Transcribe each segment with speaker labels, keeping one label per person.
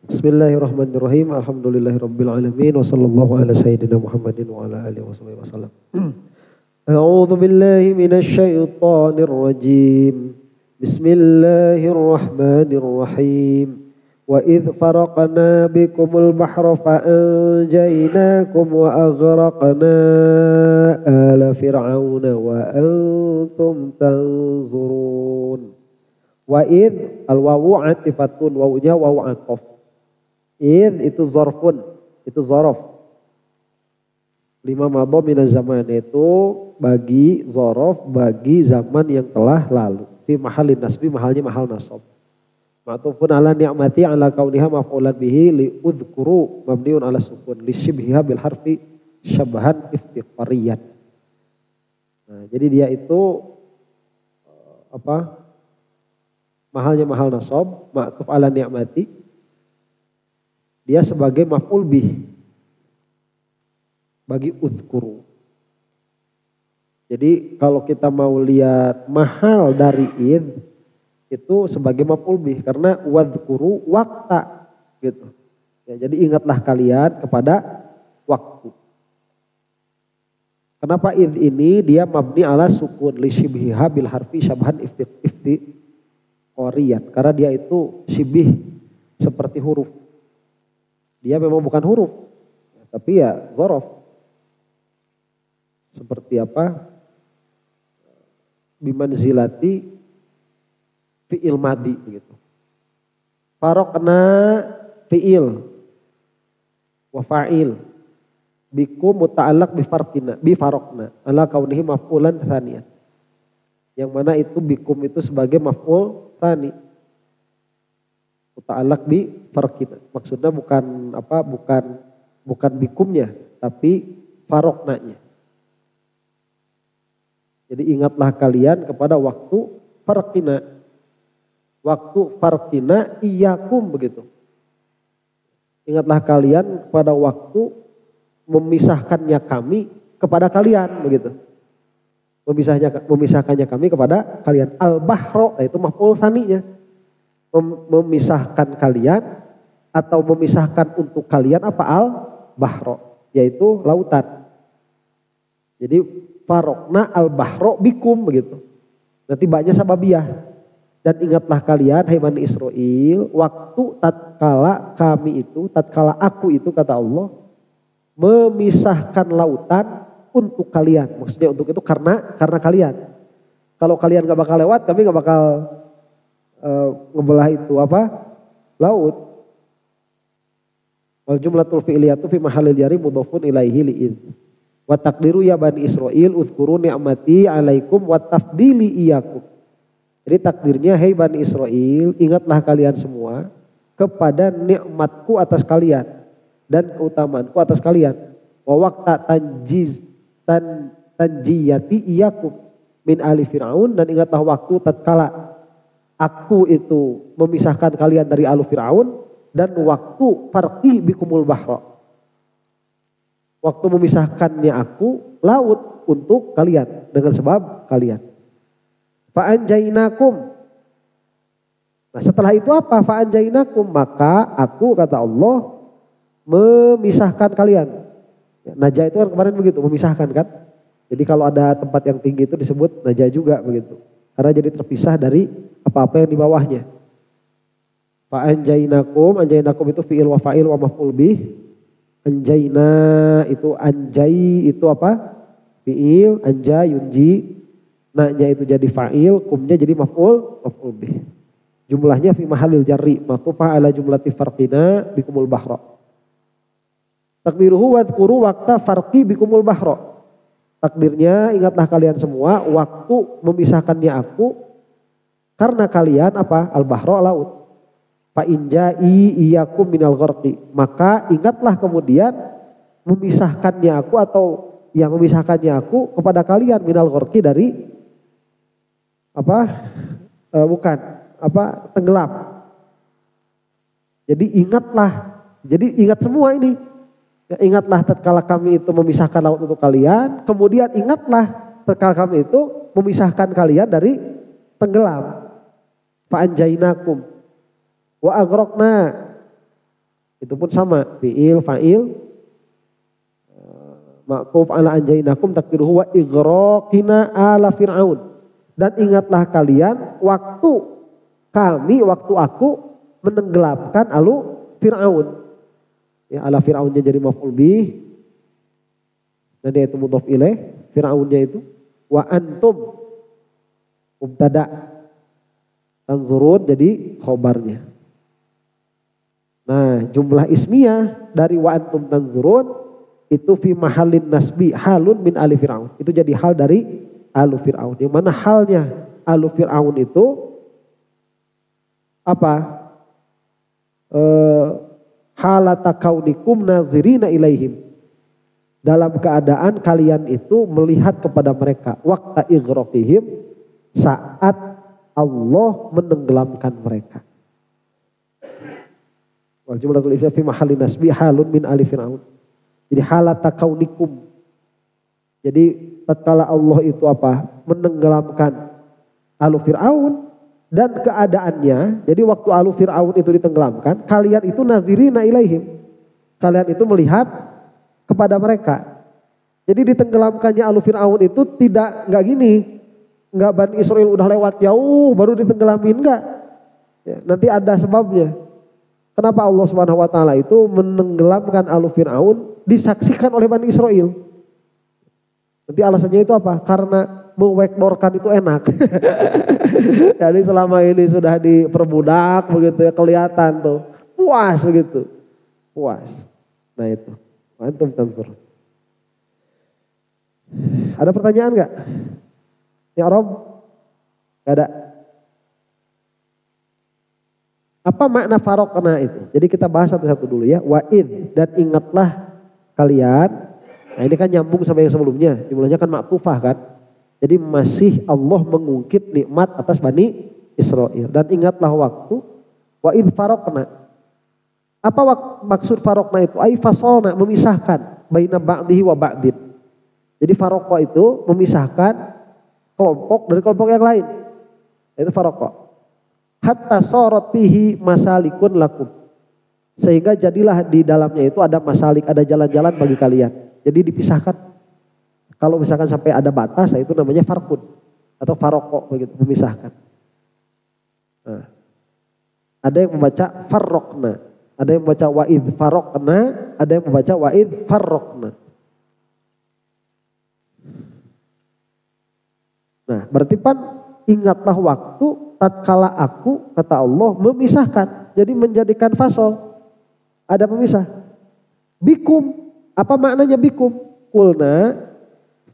Speaker 1: Bismillahirrahmanirrahim. Alhamdulillahirabbil alamin wa sallallahu ala sayyidina Muhammadin wa ala alihi wasallam. A'udzu billahi minasy syaithanir rajim. Bismillahirrahmanirrahim. Wa idz faraqna bikumul bahra fa anjaynakum wa aghraqna ala fir'auna wa antum tanzurun. Wa idz al-wawu 'atifatun, wawunya wawu 'athaf. Id itu zarfun, itu zaraf. Lima madha minaz zaman, itu bagi zaraf, bagi zaman yang telah lalu. Fi mahallin nasbi, mahalnya mahal nasab. Ma'tufun ala ni'mati ala kauniha maf'ulan bihi li udhkuru mabniun ala sukun li shibhiha bil harfi syabahan iftiqariyan. Nah, jadi dia itu mahalnya mahal nasab, ma'tuf ala ni'mati. Dia sebagai maf'ul bih bagi udhkuru. Jadi kalau kita mau lihat mahal dari id itu sebagai maf'ul bih karena wadhkuru wakta gitu. Ya, jadi ingatlah kalian kepada waktu. Kenapa id ini dia mabni ala sukun li shibhiha bil harfi syabhan iftiqariyan, karena dia itu shibih seperti huruf. Dia memang bukan huruf, tapi ya zaraf. Seperti apa? Bimanzilati fi'il madi gitu. Faraqna fi'il wa fa'il. Bikum muta'allaq bi faraqna ala kaunihi maf'ulan tsaniyan. Yang mana itu bikum itu sebagai maf'ul tsani. Muta'allaq bi farqina. Maksudnya bukan bikumnya, tapi faroknanya. Jadi ingatlah kalian kepada waktu farqina. Waktu farqina iyyakum begitu. Ingatlah kalian kepada waktu memisahkannya kami kepada kalian begitu. Memisahkannya kami kepada kalian. Al-bahro, itu maf'ul tsaninya. Memisahkan kalian atau memisahkan untuk kalian apa al-bahro, yaitu lautan. Jadi farokna al-bahro bikum begitu. Nanti banyak sababiyah. Dan ingatlah kalian hai Bani Israil, waktu tatkala kami itu, tatkala aku itu kata Allah memisahkan lautan untuk kalian. Maksudnya untuk itu karena kalian. Kalau kalian gak bakal lewat, kami gak bakal ngebelah itu laut. Wal jumlatul fi'liyatu fi mahallil jari mudhafun ilaihi li'id. Wa taqdiru ya Bani Israil uzkuru ni'mati alaikum wa tafdili iyyakum. Jadi takdirnya hai Bani Israil, ingatlah kalian semua kepada nikmatku atas kalian dan keutamaanku atas kalian. Wa waqta tanjiyati iyyakum min ali fir'aun, dan ingatlah waktu tatkala aku itu memisahkan kalian dari alu Fir'aun, dan waktu farqi bikumul bahra. Waktu memisahkannya aku laut untuk kalian dengan sebab kalian. Fa'anjainakum. Nah setelah itu apa? Fa'anjainakum, maka aku kata Allah memisahkan kalian. Ya, najah itu kan kemarin begitu, memisahkan kan. Jadi kalau ada tempat yang tinggi itu disebut najah juga begitu. Karena jadi terpisah dari apa-apa yang di bawahnya. Anjainakum itu fi'il wa fa'il wa maf'ul bih. Anjaina itu anjai itu apa? Fi'il, anja yunji. Na-nya itu jadi fa'il, kumnya jadi maf'ul bih. Jumlahnya fi mahallil jarri, ma'tufah ala jumlati farqina bikumul bahra. Takdiruhu wadhkuru waqta farqi bikumul bahra. Takdirnya ingatlah kalian semua waktu memisahkannya aku karena kalian apa? Al-bahra, laut. Fa inja'i iyyakum minal gharqi. Maka ingatlah kemudian memisahkannya aku atau yang memisahkannya aku kepada kalian minal gharqi dari tenggelam. Jadi ingat semua ini. Ya, ingatlah tatkala kami itu memisahkan laut untuk kalian, kemudian ingatlah tatkala kami itu memisahkan kalian dari tenggelam. Fa'anjainakum wa aghraqna Itu pun sama, fi'il, fa'il, ma'tuf ala anjainakum takdiruhu wa ighraqina ala fir'aun. Dan ingatlah kalian waktu aku menenggelamkan alu Fir'aun. Ya, ala Fir'aunnya jadi maf'ul bih. Dan dia itu mudhaf ilaih, Fir'aunnya itu. Wa antum mubtada tanzurun jadi khobarnya. Nah, jumlah ismiyah dari wa antum tanzurun itu fi mahallin nasbi halun min ali Fir'aun. Itu jadi hal dari alu Fir'aun. Yang mana halnya alu Fir'aun itu apa? Halata kaunikum nazirina ilaihim. Dalam keadaan kalian itu melihat kepada mereka. Waqta ighraqihim, saat Allah menenggelamkan mereka. Wal jumlatul ismiyah fi mahallin nasbi halun min ali Fir'aun. Jadi halata kaunikum. Jadi tatkala Allah itu apa? Menenggelamkan alu Fir'aun dan keadaannya. Jadi waktu alu Fir'aun itu ditenggelamkan, kalian itu nazirina ilaihim. Kalian itu melihat kepada mereka. Jadi ditenggelamkannya alu Fir'aun itu enggak gini. Enggak Bani Israel udah lewat jauh baru ditenggelamin, enggak. Ya, nanti ada sebabnya. Kenapa Allah Subhanahu wa taala itu menenggelamkan alu Fir'aun disaksikan oleh Bani Israel? Nanti alasannya itu apa? Karena mewekdorkan itu enak. Jadi selama ini sudah diperbudak begitu ya, kelihatan tuh. Puas begitu. Puas. Nah itu. Antum tanzur. Ada pertanyaan enggak? Ya Rob? Enggak ada. Apa makna farokna itu? Jadi kita bahas satu-satu dulu ya. Wa'id, dan ingatlah kalian. Nah ini kan nyambung sama yang sebelumnya. Dimulainya kan maktufah kan. Jadi masih Allah mengungkit nikmat atas Bani Israel. Dan ingatlah waktu wa'id farokna. Apa maksud farokna itu? Ai fasolna, memisahkan. Baina ba'dihi wa ba'din. Jadi farokna itu memisahkan kelompok dari kelompok yang lain. Itu farokna. Hatta sorot pihi masalikun lakum. Sehingga jadilah di dalamnya itu ada masalik, ada jalan-jalan bagi kalian. Jadi dipisahkan. Kalau misalkan sampai ada batas, itu namanya farkun atau faroko begitu, memisahkan. Nah, ada yang membaca farrokna, ada yang membaca wa'id farokna, ada yang membaca wa'id farrokna. Nah, berarti pan ingatlah waktu tatkala aku, kata Allah, memisahkan. Jadi menjadikan fasol. Ada pemisah. Bikum. Apa maknanya bikum? Kulna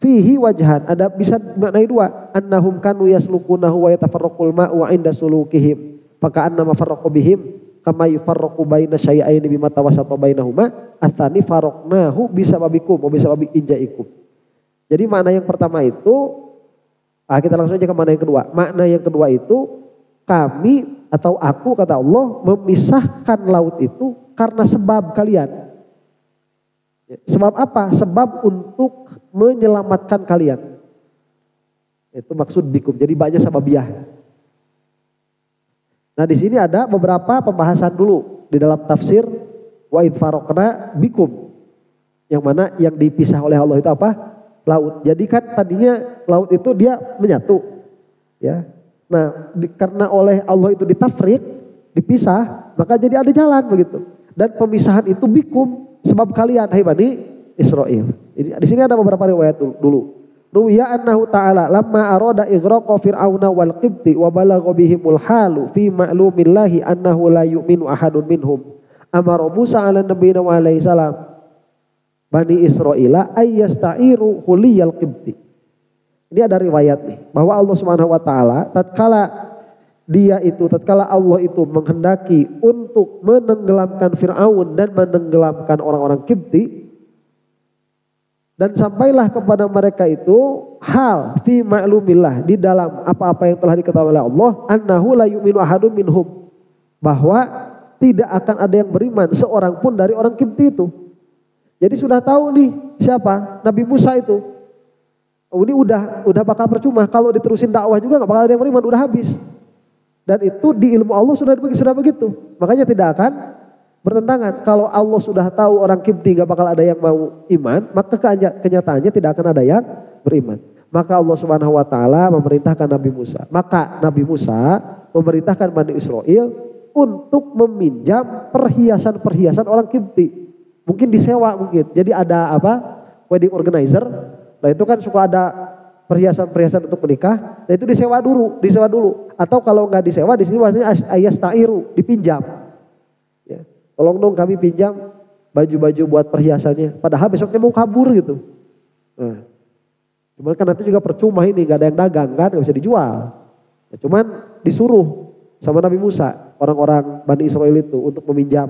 Speaker 1: fihi wajhan. Ada bisa maknai dua. Annahum kanu yaslukunahu wa yatafarraqul ma'u 'inda sulukihim. Faka'annama farraqu bihim kama yufarraqu baina syai'aini bima tawassata bainahuma. Atsani farraqnahu bisababikum wa bisababi injaikum. Jadi makna yang pertama itu kita langsung aja ke makna yang kedua. Makna yang kedua itu kami atau aku, kata Allah, memisahkan laut itu karena sebab kalian. Sebab apa? Sebab untuk menyelamatkan kalian. Itu maksud bikum. Jadi banyak sababiyah. Nah di sini ada beberapa pembahasan dulu di dalam tafsir wa id faraqna bikum. Yang mana yang dipisah oleh Allah itu apa? Laut. Jadi kan tadinya laut itu dia menyatu. Ya. Nah karena oleh Allah itu ditafrik, dipisah, maka jadi ada jalan begitu. Dan pemisahan itu bikum. Sebab kalian, hai Bani Israel. Di sini ada beberapa riwayat dulu. Ruwiya annahu ta'ala lamma arada ighraqa fir'auna wal qibti wa balagha bihimul halu fi ma'lumillahi annahu la yu'minu ahadun minhum. Amara Musa 'ala nabiyina wa alaihi salam Bani Israila ayyasta'iru huliyal qibti. Ini ada riwayat nih bahwa Allah Subhanahu wa taala tatkala Allah itu menghendaki untuk menenggelamkan Fir'aun dan menenggelamkan orang-orang Kipti, dan sampailah kepada mereka itu hal fi ma'lumillah, di dalam apa-apa yang telah diketahui oleh Allah, annahu la yu'minu ahadun minhum, bahwa tidak akan ada yang beriman seorang pun dari orang Kipti itu. Jadi sudah tahu nih siapa? Nabi Musa itu. Oh, ini udah bakal percuma, kalau diterusin dakwah juga gak bakal ada yang beriman, udah habis. Dan itu di ilmu Allah sudah begitu. Makanya tidak akan bertentangan. Kalau Allah sudah tahu orang Kipti gak bakal ada yang mau iman, maka kenyataannya tidak akan ada yang beriman. Maka Allah Subhanahu wa taala memerintahkan Nabi Musa. Maka Nabi Musa memerintahkan Bani Israel untuk meminjam perhiasan-perhiasan orang Kipti. Mungkin disewa mungkin. Jadi ada wedding organizer. Nah itu kan suka ada perhiasan-perhiasan untuk menikah. Nah itu disewa dulu. Atau kalau nggak disewa di sini maksudnya ayastairu, dipinjam. Ya. Tolong dong kami pinjam baju-baju buat perhiasannya. Padahal besoknya mau kabur gitu. Nah, cuman kan nanti juga percuma ini, nggak ada yang dagang kan, nggak bisa dijual. Ya, cuman disuruh sama Nabi Musa orang-orang Bani Israel itu untuk meminjam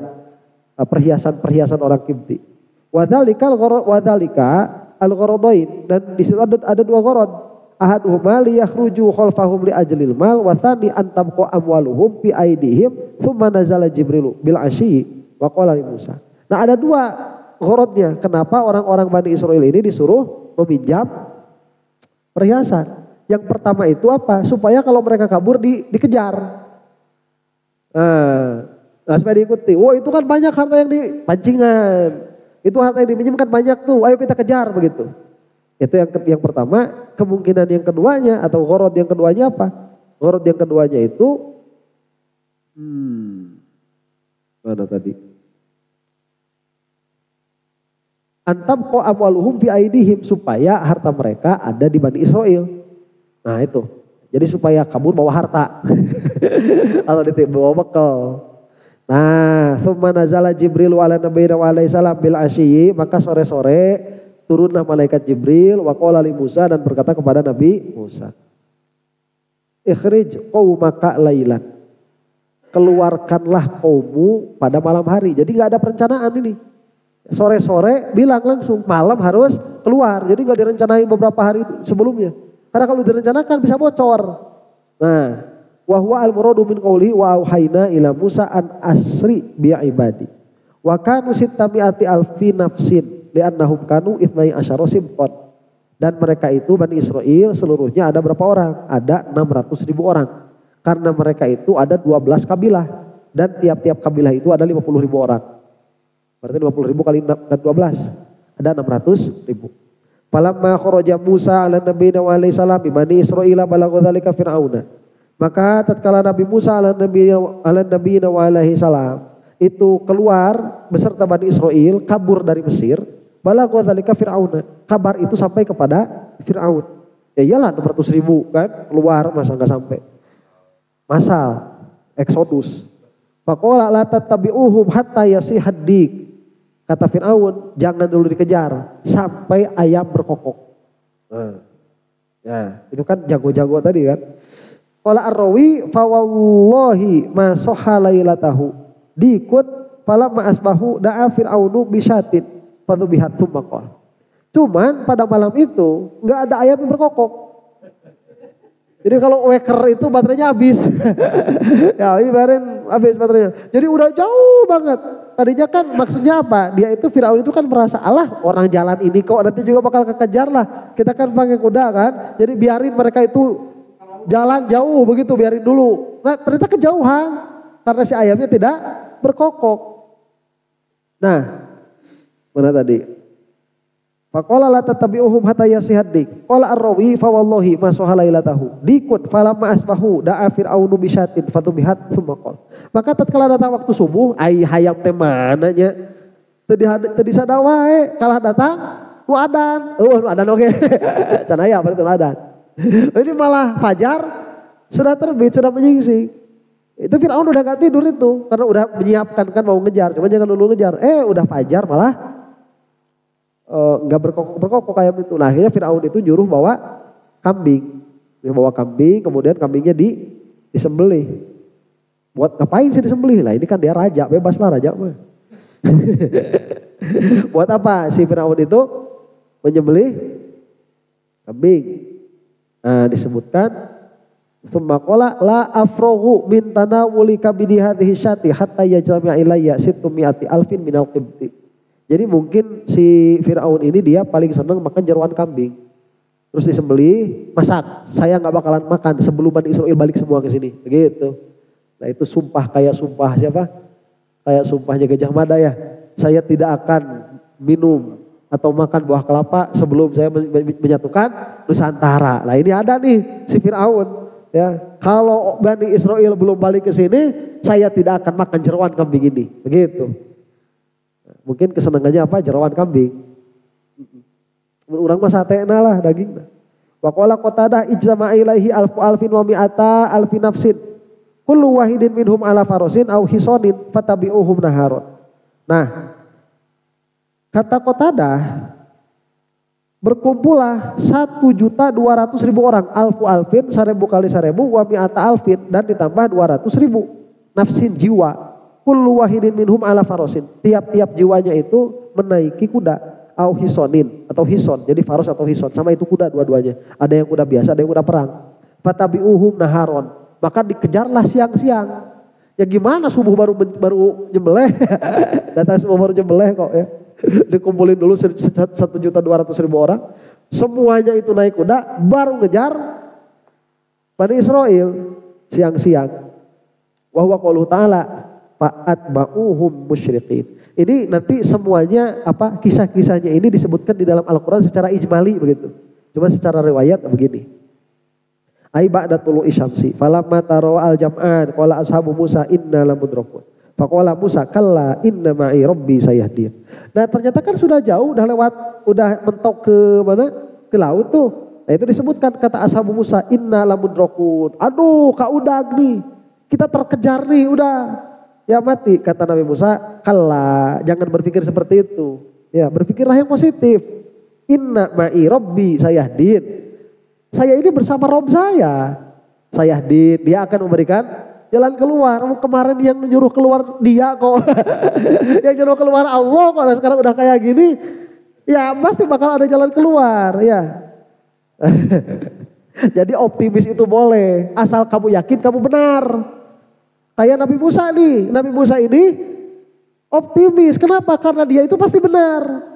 Speaker 1: perhiasan-perhiasan orang Kipti. Wadzalika al-ghoradain, dan di situ ada dua ghorad. Ahaduhuma liyakhruju khalfahum li ajlil mal wa tsani an tabqa amwaluhum fi aidihim thumma nazala Jibrilu bil asyi wa qala li Musa. Nah, ada dua ghoradnya. Kenapa orang-orang Bani Israel ini disuruh meminjam perhiasan? Yang pertama itu apa? Supaya kalau mereka kabur dikejar. Nah, supaya diikuti. Oh, itu kan banyak harta yang dipancingan. Itu harta yang dipinjam kan banyak tuh. Ayo kita kejar begitu. Itu yang pertama. Kemungkinan yang keduanya atau ghorad yang keduanya apa? Ghorad yang keduanya itu mana tadi? Antam ko amwaluhum fi aidihim, supaya harta mereka ada di Bani Israel. Nah itu. Jadi supaya kabur bawa harta. Atau bawa bekal. Nah, thumma nazala Jibril ala nabiyina wa alaihi salam bil asyi, maka sore-sore turunlah malaikat Jibril wa qala li Musa, dan berkata kepada Nabi Musa, ikhrij qaumaka lailan, keluarkanlah kaummu pada malam hari. Jadi nggak ada perencanaan ini. Sore-sore bilang langsung, malam harus keluar. Jadi nggak direncanain beberapa hari sebelumnya. Karena kalau direncanakan bisa bocor. Nah, wa huwa al-muradu min qawli wa auhayna ila Musa an asri bi ibadi. Wa kanu sittami'ati alfi nafsin li'annahum kanu ithnai asyara simton. Dan mereka itu Bani Israel seluruhnya ada berapa orang? Ada 600.000 orang. Karena mereka itu ada 12 kabilah. Dan tiap-tiap kabilah itu ada 50.000 orang. Berarti 50.000 kali 12. Ada 600.000. Falamma kharaja Musa ala nabiyina wa alaihi salam bi Bani Israil balagha dzalika fir'auna. Maka tatkala Nabi Musa ala nabiyina wa alaihi salam itu keluar beserta Bani Israel kabur dari Mesir, balagha dzalika fir'auna. Kabar itu sampai kepada Fir'aun. Ya iyalah 600.000 kan keluar, masa enggak sampai. Masal Exodus. Faqala la tattabi'uhum hatta yasihaddik. Kata Fir'aun, jangan dulu dikejar sampai ayam berkokok. Ya, itu kan jago-jago tadi kan. Qala ar-rawi fa wallahi ma sahha lailatahu. Dikut fala ma asbahu da'a Fir'aunu bisyatin fadhubihat tsumma qala. Cuman pada malam itu enggak ada ayam yang berkokok. Jadi kalau waker itu baterainya habis. Ya, ibarin habis baterainya. Jadi udah jauh banget. Tadinya kan maksudnya apa? Dia itu Firaun itu kan merasa, Allah orang jalan ini kok nanti juga bakal kekejar lah. Kita kan pakai kuda kan. Jadi biarin mereka itu jalan jauh begitu, biarin dulu. Nah ternyata kejauhan. Karena si ayamnya tidak berkokok. Nah, mana tadi? Faqala la tattabi'uhum hatta yasihaddik. Qala ar-rawi fa wallahi ma sahalailatahu. Dikut falamma asbahu da'a fir'aunu bisyatin fatubihat tsumma qala. Maka tatkala datang waktu subuh, ai hayam teh mananya? Teu sada wae, kalah datang nu adan. Nu adan oge. Can aya berarti nu adan. Ini malah fajar sudah terbit, sudah menyingsing. Itu Fir'aun udah gak tidur itu karena udah menyiapkan kan mau ngejar, cuma jangan dulu ngejar. Udah fajar malah nggak berkokok ayam itu. Nah akhirnya Fir'aun itu nyuruh bawa kambing. Dia bawa kambing, kemudian kambingnya disembelih. Buat ngapain sih disembelih? Lah ini kan dia raja, bebas lah raja mah. Buat apa si Fir'aun itu menyembelih kambing? Nah disebutkan tsumma qala la afraghu min tanawuli kabidi hadhihi syati hatta yajm'a ilayya sittumi'ati alfin minal qibti. Jadi mungkin si Fir'aun ini dia paling senang makan jeroan kambing. Terus disembelih, masak. Saya nggak bakalan makan sebelum Bani Israel balik semua ke sini. Begitu. Nah itu sumpah kayak sumpah siapa? Kayak sumpahnya Gajah Mada ya. Saya tidak akan minum atau makan buah kelapa sebelum saya menyatukan Nusantara. Nah ini ada nih si Fir'aun. Ya, kalau Bani Israel belum balik ke sini, saya tidak akan makan jeroan kambing ini. Begitu. Mungkin kesenangannya apa? Jeroan kambing. Urang mah satena lah daging. Wa qala Qatadah ijtama ilaihi alfu alfin wa mi'ata alfi nafsin. Kullu wahidin minhum ala farosin au hisonin fatabi'uhum naharon. Nah, kata Qatadah, berkumpullah 1.200.000 orang, alfu alfin 1.000 kali 1.000 wa mi'ata alfin, dan ditambah 200.000 nafsin jiwa. Kullu wahidin minhum ala farosin, tiap-tiap jiwanya itu menaiki kuda, au hisonin atau hison, jadi faros atau hison, sama itu kuda dua-duanya. Ada yang kuda biasa, ada yang kuda perang. Fatabi'uhum naharon, maka dikejarlah siang-siang. Ya gimana subuh baru nyembelih, datang subuh baru nyembelih kok ya. Dikumpulin dulu 1.200.000 orang, semuanya itu naik kuda, baru ngejar Bani Israel siang-siang. Wa huwa qauluhu ta'ala fa'atba'uhum musyriqin. Ini nanti semuanya kisah-kisahnya ini disebutkan di dalam Al-Quran secara ijmali begitu. Cuma secara riwayat begini. Ai ba'da tulu'i syamsi falamma taraw al-jam'an qala ashabu Musa inna lamudrakun. Faqala Musa kalla inna ma'i rabbi sayahdin. Nah ternyata kan sudah jauh, udah lewat, udah mentok ke mana? Ke laut tuh. Nah itu disebutkan kata ashabu Musa inna lamudrakun. Aduh kaudag nih, kita terkejar nih udah. Ya mati, kata Nabi Musa, kalla, jangan berpikir seperti itu. Ya berpikirlah yang positif. Inna ma'i rabbi sayahdin. Saya ini bersama Rob saya. Sayahdin, dia akan memberikan jalan keluar. Kemarin yang menyuruh keluar dia kok. Yang nyuruh keluar Allah kok. Sekarang udah kayak gini. Ya pasti bakal ada jalan keluar. Ya. Jadi optimis itu boleh. Asal kamu yakin kamu benar. Kayak Nabi Musa nih. Nabi Musa ini optimis. Kenapa? Karena dia itu pasti benar.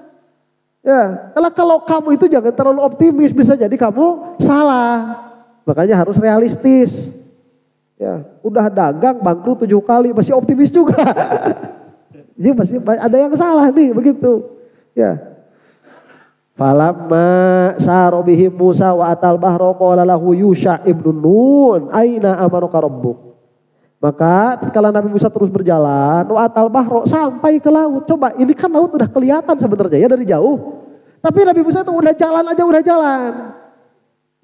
Speaker 1: Ya, kalau kamu itu jangan terlalu optimis. Bisa jadi kamu salah. Makanya harus realistis. Ya, udah dagang bangkrut 7 kali masih optimis juga. Jadi masih ada yang salah nih begitu. Ya. Falamma sarobihim Musa wa atal bahro qala lahu Yusha ibnu Nun aina amaruka rabbuk. Maka ketika Nabi Musa terus berjalan wa atal bahro sampai ke laut. Coba ini kan laut udah kelihatan sebenarnya ya dari jauh. Tapi Nabi Musa itu udah jalan.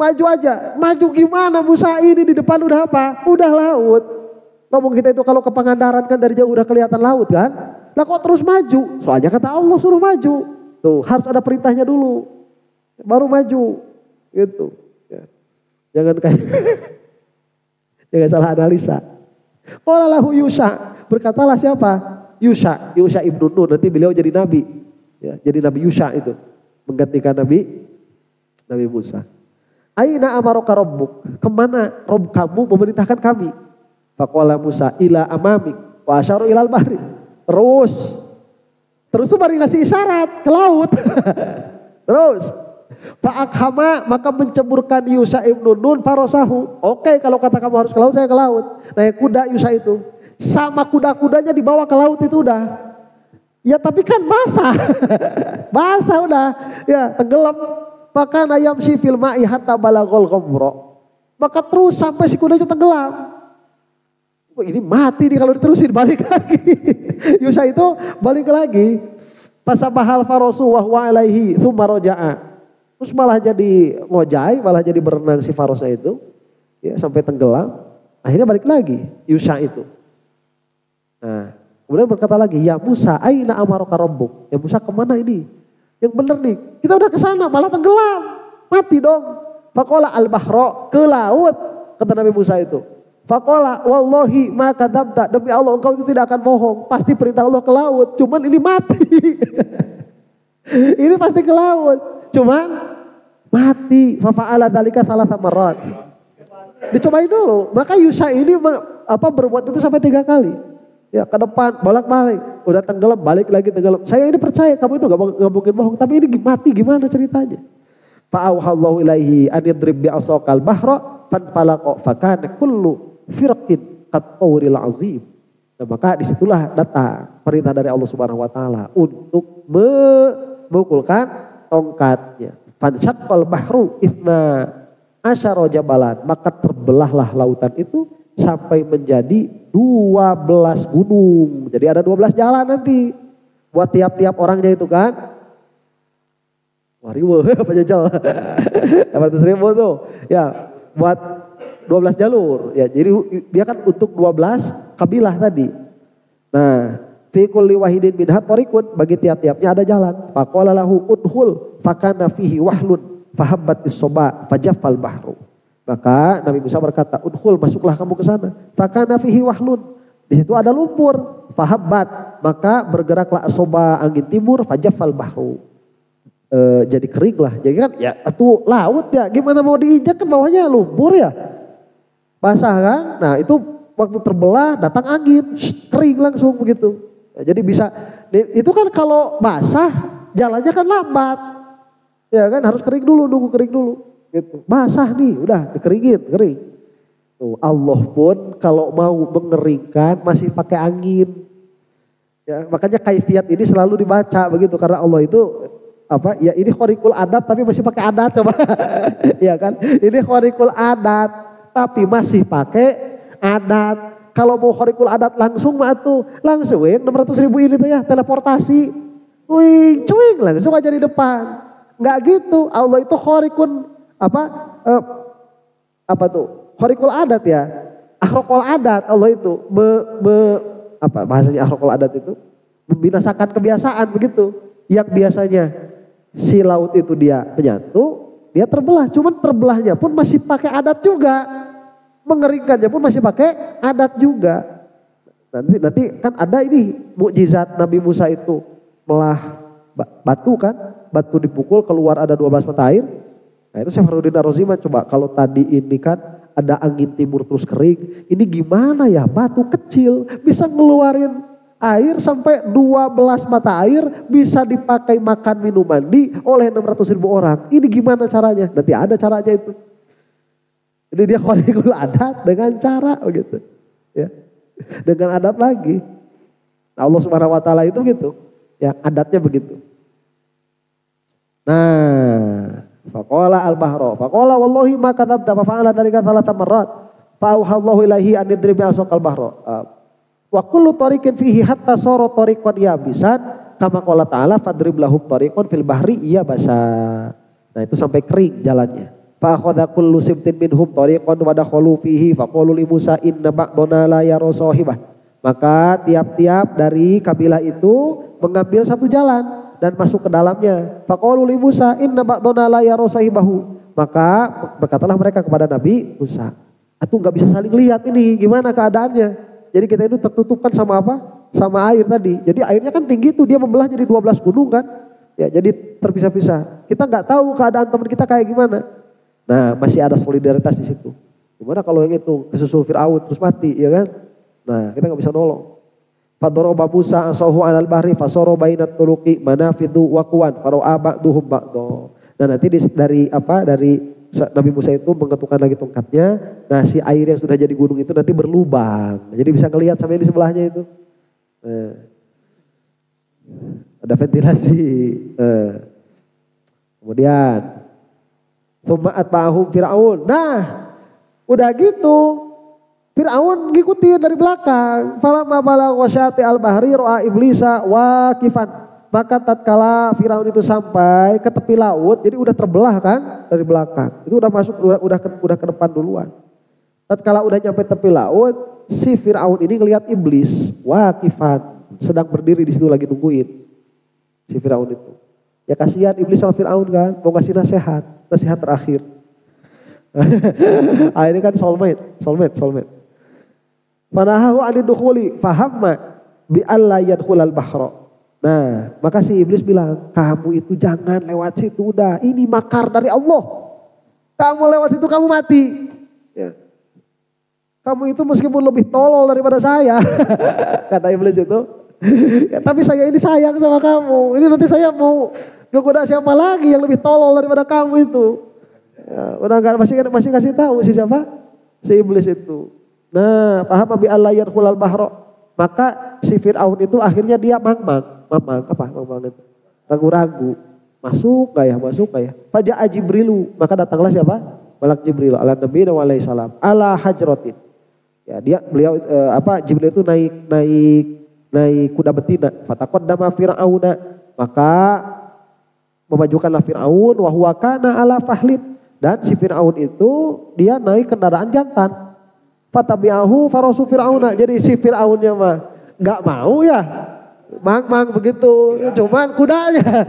Speaker 1: Maju aja. Maju gimana Musa ini di depan udah apa? Udah laut. Ngomong kita itu kalau ke Pangandaran kan dari jauh udah kelihatan laut kan. Lah kok terus maju? Soalnya kata Allah suruh maju. Tuh harus ada perintahnya dulu. Baru maju. Gitu. Ya. Jangan kayak jangan salah analisa. Qala lahu Yusha. Berkatalah siapa? Yusha ibnu Nun. Nanti beliau jadi nabi. Ya, jadi Nabi Yusha itu. Menggantikan Nabi Musa. Aina amaroka rabbuk, kemana Rob kamu memerintahkan kami? Faqala Musa ila amamik wa asyaru ilal bahri. Terus tuh mari ngasih isyarat ke laut. Terus fa'akhama, maka menceburkan Yusha ibnu Nun farosahu. Oke, kalau kata kamu harus ke laut, saya ke laut. Naik kuda Yusha itu. Sama kuda-kudanya dibawa ke laut itu udah. Ya tapi kan basah. Basah udah. Ya tenggelam. Maka ayam si fil ma'i hatta balagol ghamra. Maka terus sampai si kuda itu tenggelam. Ini mati nih kalau diterusin, balik lagi. Yusha itu balik lagi. Pasabahal farosu wa huwa alaihi tsumma raja'a. Terus malah jadi ngojai, malah jadi berenang si farosnya itu. Ya sampai tenggelam. Akhirnya balik lagi Yusha itu. Nah, kemudian berkata lagi, ya Musa, aina amaroka rabbuk. Ya Musa kemana ini? Yang benar nih, kita udah kesana malah tenggelam. Mati dong. Faqala al-bahra, ke laut. Kata Nabi Musa itu. Faqala wallahi ma kadzabta, demi Allah engkau itu tidak akan bohong. Pasti perintah Allah ke laut. Cuman ini mati. Ini pasti ke laut. Cuman mati. Fafa'ala dzalika thalatha marrat. Dicobain dulu. Maka Yusha ini berbuat itu sampai 3 kali. Ya ke depan, bolak-balik, udah tenggelam, balik lagi tenggelam. Saya ini percaya kamu itu gak mungkin bohong, tapi ini mati gimana ceritanya? Fa'auhallahu ilaihi an yadrib bi'asaqal bahra fanfalaqa fakana kullu firqin qat-tawril azim. Nah, maka disitulah datang perintah dari Allah Subhanahu Wa Taala untuk memukulkan tongkatnya. Fansyaqqal bahru itsna asyara jabalan, maka terbelahlah lautan itu sampai menjadi 12 gunung. Jadi ada 12 jalan nanti buat tiap-tiap orangnya itu kan. Wariwo apa jajal 800.000 tuh ya buat 12 jalur ya, jadi dia kan untuk 12 kabilah tadi. Nah, fi kulli wahidin minha tariqun, bagi tiap-tiapnya ada jalan. Faqala lahu udhul fakana fihi wahlun fahabbatis soba fajaffal bahru. Maka Nabi Musa berkata, udhul, masuklah kamu ke sana. Fakana fihi wahlun, di situ ada lumpur. Fahabbat, maka bergeraklah soba, angin timur, fajaffal bahru. Jadi kering lah. Jadi kan ya itu laut ya, gimana mau diinjak kan bawahnya lumpur ya. Basah kan. Nah itu waktu terbelah datang angin, kering langsung begitu. Ya, jadi bisa, itu kan kalau basah jalannya kan lambat. Ya kan harus kering dulu, nunggu kering dulu. Gitu. Basah nih udah dikeringin, kering. Tuh, Allah pun kalau mau mengeringkan masih pakai angin. Ya, makanya kaifiat ini selalu dibaca begitu karena Allah itu apa ya, ini khariqul adat tapi masih pakai adat coba. Ya kan, ini khariqul adat tapi masih pakai adat. Kalau mau khariqul adat langsung mah tuh langsung 600.000 ini tuh ya teleportasi, wing cuing langsung aja di depan. Nggak gitu, Allah itu khariqun apa tuh khariqul adat ya, akhraqul adat. Allah itu apa bahasanya akhraqul adat itu membinasakan kebiasaan begitu. Yang biasanya si laut itu dia menyatu, dia terbelah. Cuman terbelahnya pun masih pakai adat juga. Mengeringkannya pun masih pakai adat juga. Nanti kan ada ini mukjizat Nabi Musa itu melah batu kan. Batu dipukul keluar ada 12 mata air. Nah itu Syekh Farudin Ar-Raziman, coba kalau tadi ini kan ada angin timur terus kering. Ini gimana ya, batu kecil bisa ngeluarin air sampai 12 mata air bisa dipakai makan minum mandi oleh 600.000 orang. Ini gimana caranya? Nanti ada caranya itu. Jadi dia khariqul adat dengan cara begitu. Ya. Dengan adat lagi. Nah, Allah Subhanahu wa taala itu gitu. Ya, adatnya begitu. Nah, faqala al-bahra, faqala wallahi ma kadzabta fa fa'ala dzalika thalatha marrat. Fa auhallahu ilaihi an yadrib bi'asaqal bahra. Wa kullu tariqin fihi hatta sara tariqan yabisan kama qala ta'ala fadrib lahum tariqan fil bahri yabasa. Nah itu sampai kering jalannya. Fa akhadha kullu sibtin minhum tariqan wa dakhalu fihi fa qalu li Musa inna ba'dana la yara sahibah. Maka tiap-tiap dari kabilah itu mengambil satu jalan dan masuk ke dalamnya. Fa qalu li Musa inna ba'dana la yara sahibahu. Maka berkatalah mereka kepada Nabi Musa, "Atuh enggak bisa saling lihat ini, gimana keadaannya?" Jadi kita itu tertutupkan sama apa? Sama air tadi. Jadi airnya kan tinggi tuh, dia membelah jadi 12 gunung kan. Ya jadi terpisah-pisah. Kita nggak tahu keadaan teman kita kayak gimana. Nah masih ada solidaritas di situ. Gimana kalau yang itu kesusul Fir'aun terus mati ya kan. Nah kita nggak bisa nolong. Fadoroba Musa asahu alal bahri fasoro bainat tuluki manafidu wakuan faro'a ba'duhum ba'do. Nah nanti dari Nabi Musa itu mengetukkan lagi tongkatnya. Nah si air yang sudah jadi gunung itu nanti berlubang. Jadi bisa ngelihat sampai di sebelahnya itu. Nah, ada ventilasi. Kemudian Tsumma atba'ahum Fir'aun. Nah udah gitu Fir'aun ngikutin dari belakang. Falamma balagha wasyati al-bahri ra'a iblisa waqifan. Maka tatkala Firaun itu sampai ke tepi laut, jadi udah terbelah kan dari belakang. Itu udah masuk, udah ke depan duluan. Tatkala udah nyampe tepi laut, si Firaun ini ngelihat iblis, waqifan, sedang berdiri di situ lagi nungguin. Si Firaun itu. Ya kasihan iblis sama Firaun kan, mau ngasih nasihat terakhir. Ini kan soulmate. Fanahahu anid dukhuli fahamma bi alla yadkhulal bahra. Nah, maka si iblis bilang, kamu itu jangan lewat situ udah. Ini makar dari Allah. Kamu lewat situ kamu mati. Ya. Kamu itu meskipun lebih tolol daripada saya. Kata iblis itu. Ya, tapi saya ini sayang sama kamu. Ini nanti saya mau ngegoda siapa lagi yang lebih tolol daripada kamu itu. Ya, udah enggak masih kasih tahu si siapa? Si iblis itu. Nah, paham bi Allah yarhulal bahra. Maka si Fir'aun itu akhirnya dia mamang itu? Ragu-ragu. Masuk gak ya? Faja'a Jibrilu, maka datanglah siapa? Malak Jibril ala Nabi alaihi salam ala hajratin. Ya, beliau Jibril itu naik kuda betina. Fataqaddama Fir'auna, maka memajukanlah Fir'aun wa huwa kana ala fahlin, dan si Fir'aun itu dia naik kendaraan jantan. Fatabi'ahu farasu Fir'auna, jadi si Fir'aunnya mah enggak mau ya. Mang begitu, cuman kudanya.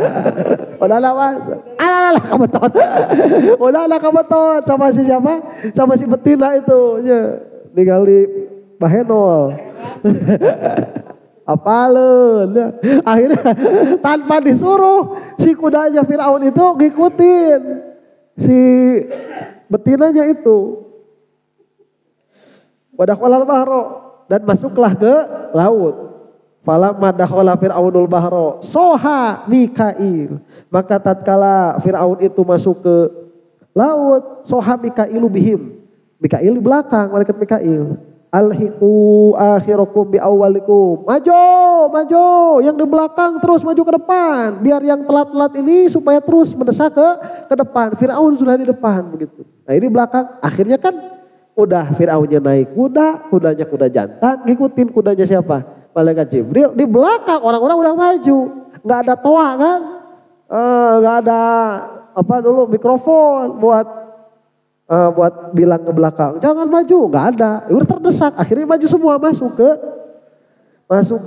Speaker 1: Udahlah kabetot sama si siapa? Sama si betina itu, ya. Ningali bahenol. Apaleun. Ya. Akhirnya tanpa disuruh si kudanya Firaun itu ngikutin si betinanya itu. Wadakhalal bahro, dan masuklah ke laut. Falamma dakhala Fir'aunul bahro soha Mikail, maka tatkala Fir'aun itu masuk ke laut, soha Mikailu bihim, Mikail di belakang, malaikat Mikail. Alhiqu akhirakum bi awwalikum, maju yang di belakang terus maju ke depan, biar yang telat-telat ini supaya terus mendesak ke depan. Fir'aun sudah di depan begitu. Nah ini belakang, akhirnya kan udah Fir'aunnya naik kudanya kuda jantan, ngikutin kudanya siapa? Malaikat Jibril. Di belakang orang-orang udah maju, nggak ada toa kan, nggak ada mikrofon buat bilang ke belakang jangan maju, nggak ada. Udah terdesak, akhirnya maju semua masuk ke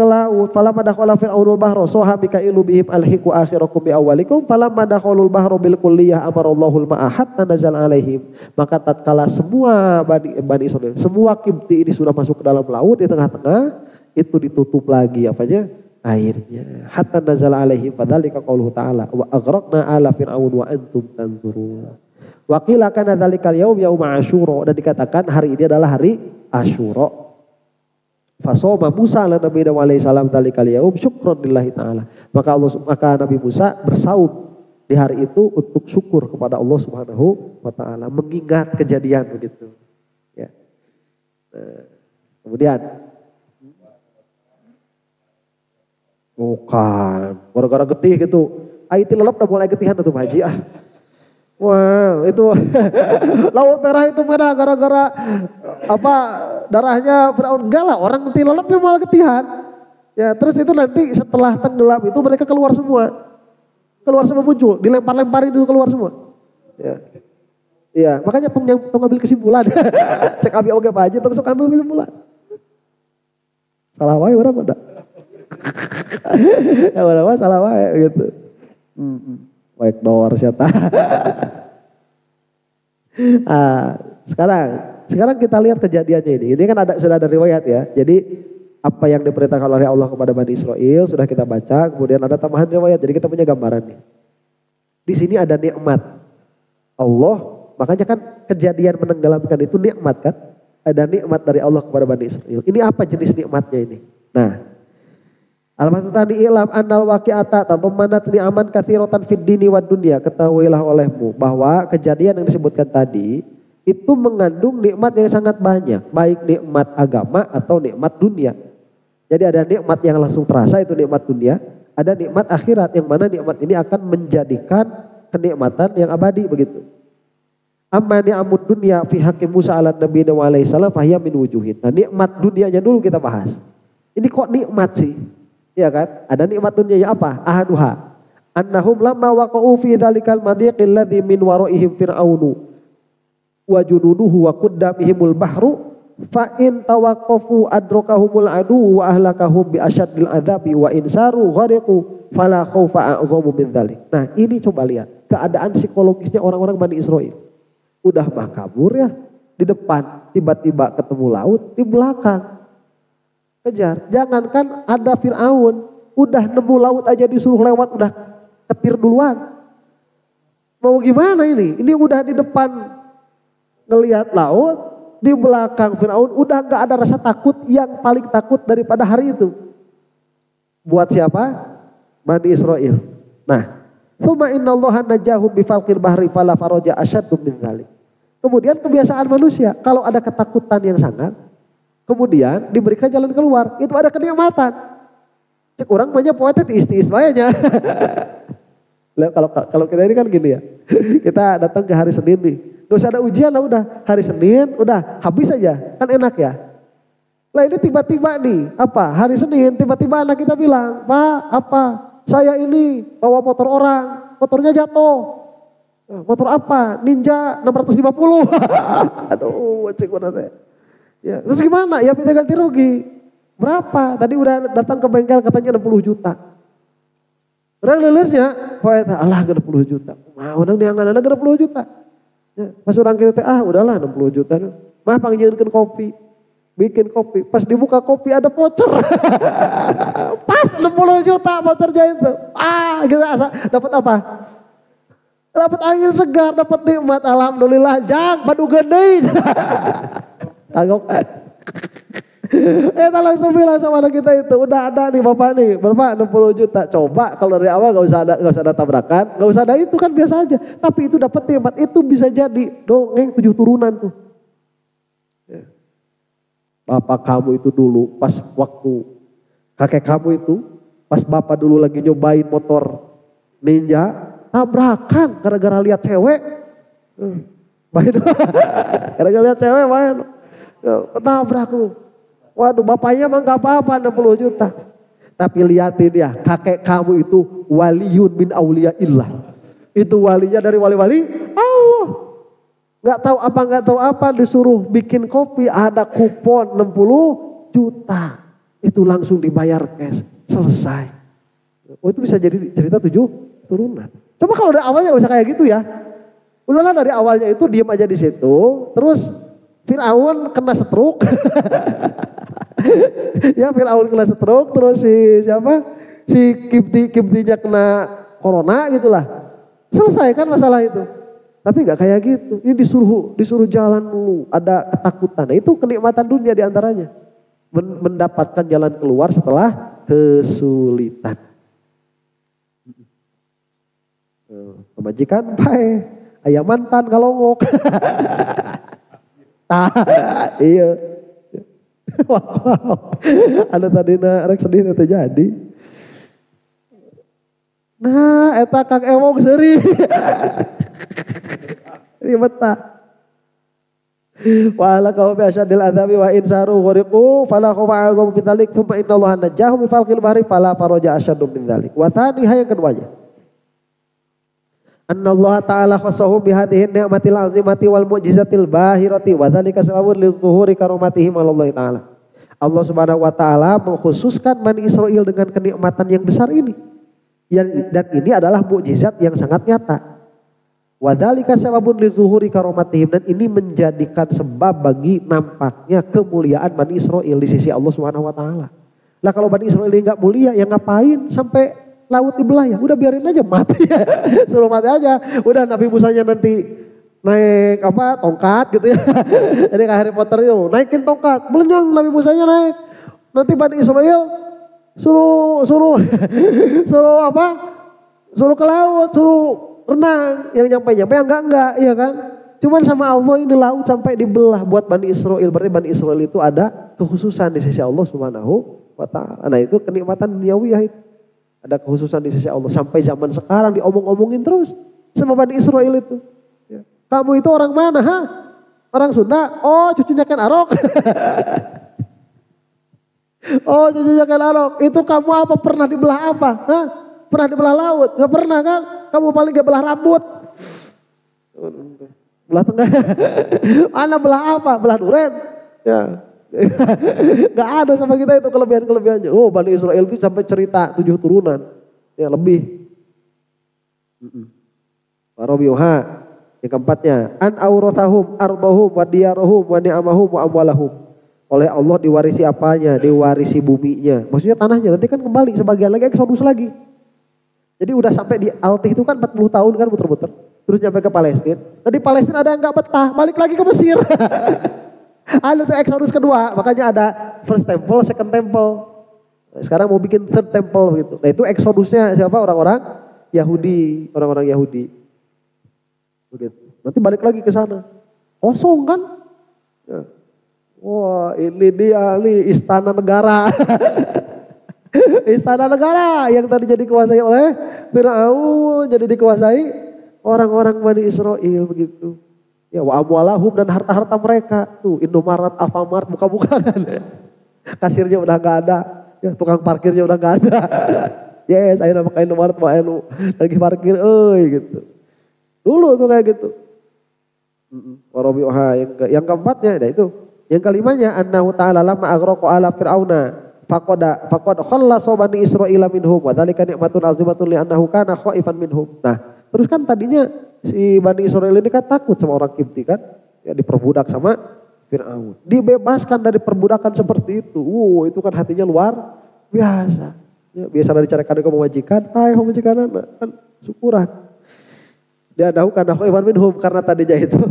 Speaker 1: laut. Falamma dakhala Fir'aunul bahra soha Mikailu bihim alhiqu akhirakum bi awwalikum falamma dakhalul bahra bil kulliyah amarallahul ma'ahat tanazal alaihim, maka tatkala semua Bani Israil, semua Qibti ini sudah masuk ke dalam laut, di tengah-tengah itu ditutup lagi airnya. Hatta nazala alaihim fadzalika qauluhu ta'ala wa aghraqna ala fir'aun wa antum tanzurun. Wa qila kana dzalikal yaum yauma asyura, dan dikatakan hari ini adalah hari Asyura. Fasoma Musa ala Nabi alaihi salam dzalikal yaum syukran lillahi ta'ala. Maka Nabi Musa bersaum di hari itu untuk syukur kepada Allah Subhanahu wa taala, mengingat kejadian begitu. Ya. Kemudian bukan, gara-gara getih gitu. Aiti lelep udah mulai getihan tuh Pak Haji. Wah itu Laut Merah itu merah gara-gara darahnya Firaun. Enggak lah, orang getih lelep yang malah getihan. Ya terus itu nanti setelah tenggelam itu mereka keluar semua muncul, dilempar-lemparin itu keluar semua. Ya, iya makanya tong ngambil kesimpulan. Cek abi oge Pak Haji terus ambil kesimpulan. Salah wae orang pada. Ya udah salah wae gitu. Baik door siapa? Sekarang kita lihat kejadiannya ini. Ini kan sudah ada riwayat ya. Jadi apa yang diperintahkan oleh Allah kepada Bani Israil sudah kita baca. Kemudian ada tambahan riwayat. Jadi kita punya gambaran nih. Di sini ada nikmat Allah. Makanya kan kejadian menenggelamkan itu nikmat kan. Ada nikmat dari Allah kepada Bani Israil. Ini apa jenis nikmatnya ini? Nah. Al-maksudani ilam annal waqi'ata tadammanat ni'aman katsiratan fid dini wad dunya, ketahuilah olehmu bahwa kejadian yang disebutkan tadi itu mengandung nikmat yang sangat banyak, baik nikmat agama atau nikmat dunia. Jadi ada nikmat yang langsung terasa, itu nikmat dunia, ada nikmat akhirat yang mana nikmat ini akan menjadikan kenikmatan yang abadi begitu. Amma ni'amud dunya fi haqqi Musa ala Nabi alaihi salam fahiya min wujuhin. Nah, nikmat dunianya dulu kita bahas. Ini kok nikmat sih? Ya kan? Ada nikmat dunia apa? Ahaduha. Annahum lamma waqa'u fi dzalikal madiqil ladzi min waraihim fir'aunu wa junuduhu wa qaddamihimul bahru fa in tawaqqafu adrakahumul adu wa ahlakahum bi asyaddil adzabi wa in saru ghariqu fala khaufa a'zamu min dzalik. Nah, ini coba lihat keadaan psikologisnya orang-orang Bani Israil. Udah mah kabur ya, di depan tiba-tiba ketemu laut, di belakang kejar. Jangankan ada Fir'aun, udah nemu laut aja disuruh lewat udah ketir duluan. Mau gimana ini? Ini udah di depan ngelihat laut, di belakang Fir'aun, udah gak ada rasa takut. Yang paling takut daripada hari itu buat siapa? Bani Israil. Nah, tsumma innallaha najahum bifalqil bahri fala faraja asyaddu min dzalik. Kemudian kebiasaan manusia, kalau ada ketakutan yang sangat, kemudian diberikan jalan keluar, itu ada kenikmatan. Cek orang banyak poetnya istiis bayanya. Kalau kita ini kan gini ya, kita datang ke hari Senin nih, gak usah ada ujian lah udah, hari Senin udah habis aja, kan enak ya. Lah ini tiba-tiba nih, hari Senin tiba-tiba anak kita bilang, Pak saya ini bawa motor orang, motornya jatuh. Motor apa? Ninja 650. Aduh, cek mana. Ya, terus gimana? Ya minta ganti rugi. Berapa? Tadi udah datang ke bengkel katanya 60 juta. Orang lulusnya, poeta, alah 60 juta. Mau orang diangan anak 60 juta. Ya, pas orang kita, udahlah 60 juta. Mah panggilkan kopi. Bikin kopi. Pas dibuka kopi ada voucher. Pas 60 juta vouchernya itu. Kita dapat apa? Dapat angin segar, dapat nikmat. Alhamdulillah, jang, padu gede. Tanggok. Kita langsung bilang sama anak kita itu, udah ada nih bapak nih, berapa 60 juta. Coba kalau dari awal gak usah ada tabrakan, gak usah ada itu kan biasa aja. Tapi itu dapat nikmat, itu bisa jadi dongeng 7 turunan tuh. Ya. Bapak kamu itu dulu pas waktu kakek kamu itu, pas bapak dulu lagi nyobain motor Ninja, tabrakan gara-gara lihat cewek. Main. Gara-gara lihat cewek main. Ketabrak tuh. Waduh, bapaknya mah gak apa-apa 60 juta. Tapi lihatin ya, kakek kamu itu waliyun min auliyaillah. Itu walinya dari wali-wali Allah. Gak tahu apa disuruh bikin kopi, ada kupon 60 juta. Itu langsung dibayar cash, selesai. Oh, itu bisa jadi cerita 7 turunan. Coba kalau dari awalnya gak usah kayak gitu ya. Udahlah dari awalnya itu diem aja di situ, terus Fir'aun kena stroke. Ya Fir'aun kena stroke, terus si Kiptinya kena corona gitulah. Selesai kan masalah itu. Tapi gak kayak gitu. Ini disuruh jalan dulu, ada ketakutan. Nah, itu kenikmatan dunia diantaranya. Mendapatkan jalan keluar setelah kesulitan. Pemajikan bae, ayam mantan kalongok. Iya. Wow. Ada tadi rek sedih itu jadi. Nah, eta Kang Ewong seuri. Ribet tak. Wa ala qaumi asyadil adzabi wa in saru ghariqu fala khawfa min dzalik thumma innallaha najahum bi falqil bahri fala faraja asyaddu min dzalik. Wa tsani yang keduanya. Annallaha ta'ala khassahu bi hadhihi ni'matil azimati wal mu'jizatil bahirati wa dzalika sababun li zuhuri karamatihi malallahi ta'ala. Allah Subhanahu wa taala mengkhususkan Bani Israil dengan kenikmatan yang besar ini. Dan ini adalah mukjizat yang sangat nyata. Wa dzalika sababun li zuhuri karamatihim, dan ini menjadikan sebab bagi nampaknya kemuliaan Bani Israil di sisi Allah Subhanahu wa taala. Lah kalau Bani Israil ini enggak mulia, ya ngapain sampai laut dibelah ya? Udah biarin aja mati. Suruh mati aja. Udah Nabi Musanya nanti naik tongkat gitu ya. Jadi kayak Harry Potter itu, naikin tongkat, belenyang Nabi Musanya naik. Nanti Bani Israil suruh ke laut, suruh renang, yang nyampe enggak, iya kan? Cuman sama Allah ini laut sampai dibelah buat Bani Israil. Berarti Bani Israil itu ada kekhususan di sisi Allah Subhanahu wa taala. Nah, itu kenikmatan duniawiyah itu. Ada kekhususan di sisi Allah. Sampai zaman sekarang diomong-omongin terus sama Bani Israil itu. Ya. Kamu itu orang mana? Orang Sunda? Oh, cucunya Ken Arok. Oh, cucunya Ken Arok. Itu kamu apa? Pernah dibelah apa? Pernah dibelah laut? Gak pernah kan? Kamu paling gak belah rambut. Belah tengah. Mana belah apa? Belah duren. Ya. Gak ada sama kita itu kelebihan-kelebihannya. Oh, Bani Israil itu sampai cerita 7 turunan. Ya lebih. Warabiuha. Yang keempatnya, an aurathahum ardhahum wa diyarahum wa ni'amahum wa amwalahum. Oleh Allah diwarisi apanya? Diwarisi buminya. Maksudnya tanahnya, nanti kan kembali sebagian lagi eksodus lagi. Jadi udah sampai di Altih itu kan 40 tahun kan muter-muter. Terus nyampe ke Palestina. Nah di Palestina ada yang gak betah, balik lagi ke Mesir. Ada tuh eksodus kedua, makanya ada first temple, second temple. Nah, sekarang mau bikin third temple gitu. Nah itu eksodusnya siapa? Orang-orang Yahudi. Begitu. Nanti balik lagi ke sana. Kosong kan? Ya. Wah, ini dia nih istana negara. Istana negara yang tadi jadi dikuasai oleh Fir'aun, jadi dikuasai orang-orang Bani Israel begitu. Ya, wa amwalahum dan harta-harta mereka. Tuh, Indomaret, Alfamart buka-buka kan. Kasirnya udah gak ada, ya, tukang parkirnya udah gak ada. Yes, ayo nama kain Indomaret mau lagi parkir, gitu. Dulu tuh kayak gitu. Yang keempatnya ada itu. Yang kelimanya annahu ta'ala lamma aghraqa ala fir'auna faqad khallasa bani Israila minhum wa dzalika ni'matun azimatun li annahu kana khaifan minhum. Nah, terus kan tadinya si Bani Israil ini kan takut sama orang Kipti kan, ya diperbudak sama Fir'aun. Dibebaskan dari perbudakan seperti itu. Itu kan hatinya luar biasa. Ya, biasa dicarikan ke majikan, hai majikan kan syukuran. Dia dahu kana khaifan minhum karena tadinya itu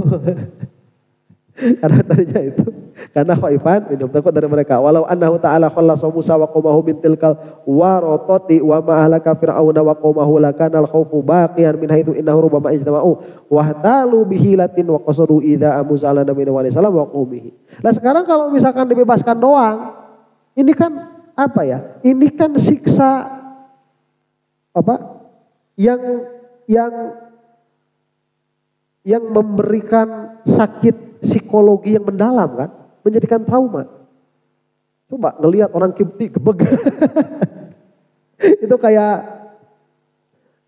Speaker 1: karena khaifan minhum, takut dari mereka. Walau annahu ta'ala khallasa Musa wa qaumahu min tilkal waratati wa ma ahlaka fir'auna wa qaumahu lakana al-khawfu baqiyan min haitsu innahu rubbama ijtama'u wa hatalu bihilatin wa qasadu idza Musa ala nabiyina wa sallam wa qaumihi. Nah, sekarang kalau misalkan dibebaskan doang, ini kan apa ya? Ini kan siksa apa? Yang memberikan sakit psikologi yang mendalam kan, menjadikan trauma. Coba ngelihat orang Kipti gebeg. Itu kayak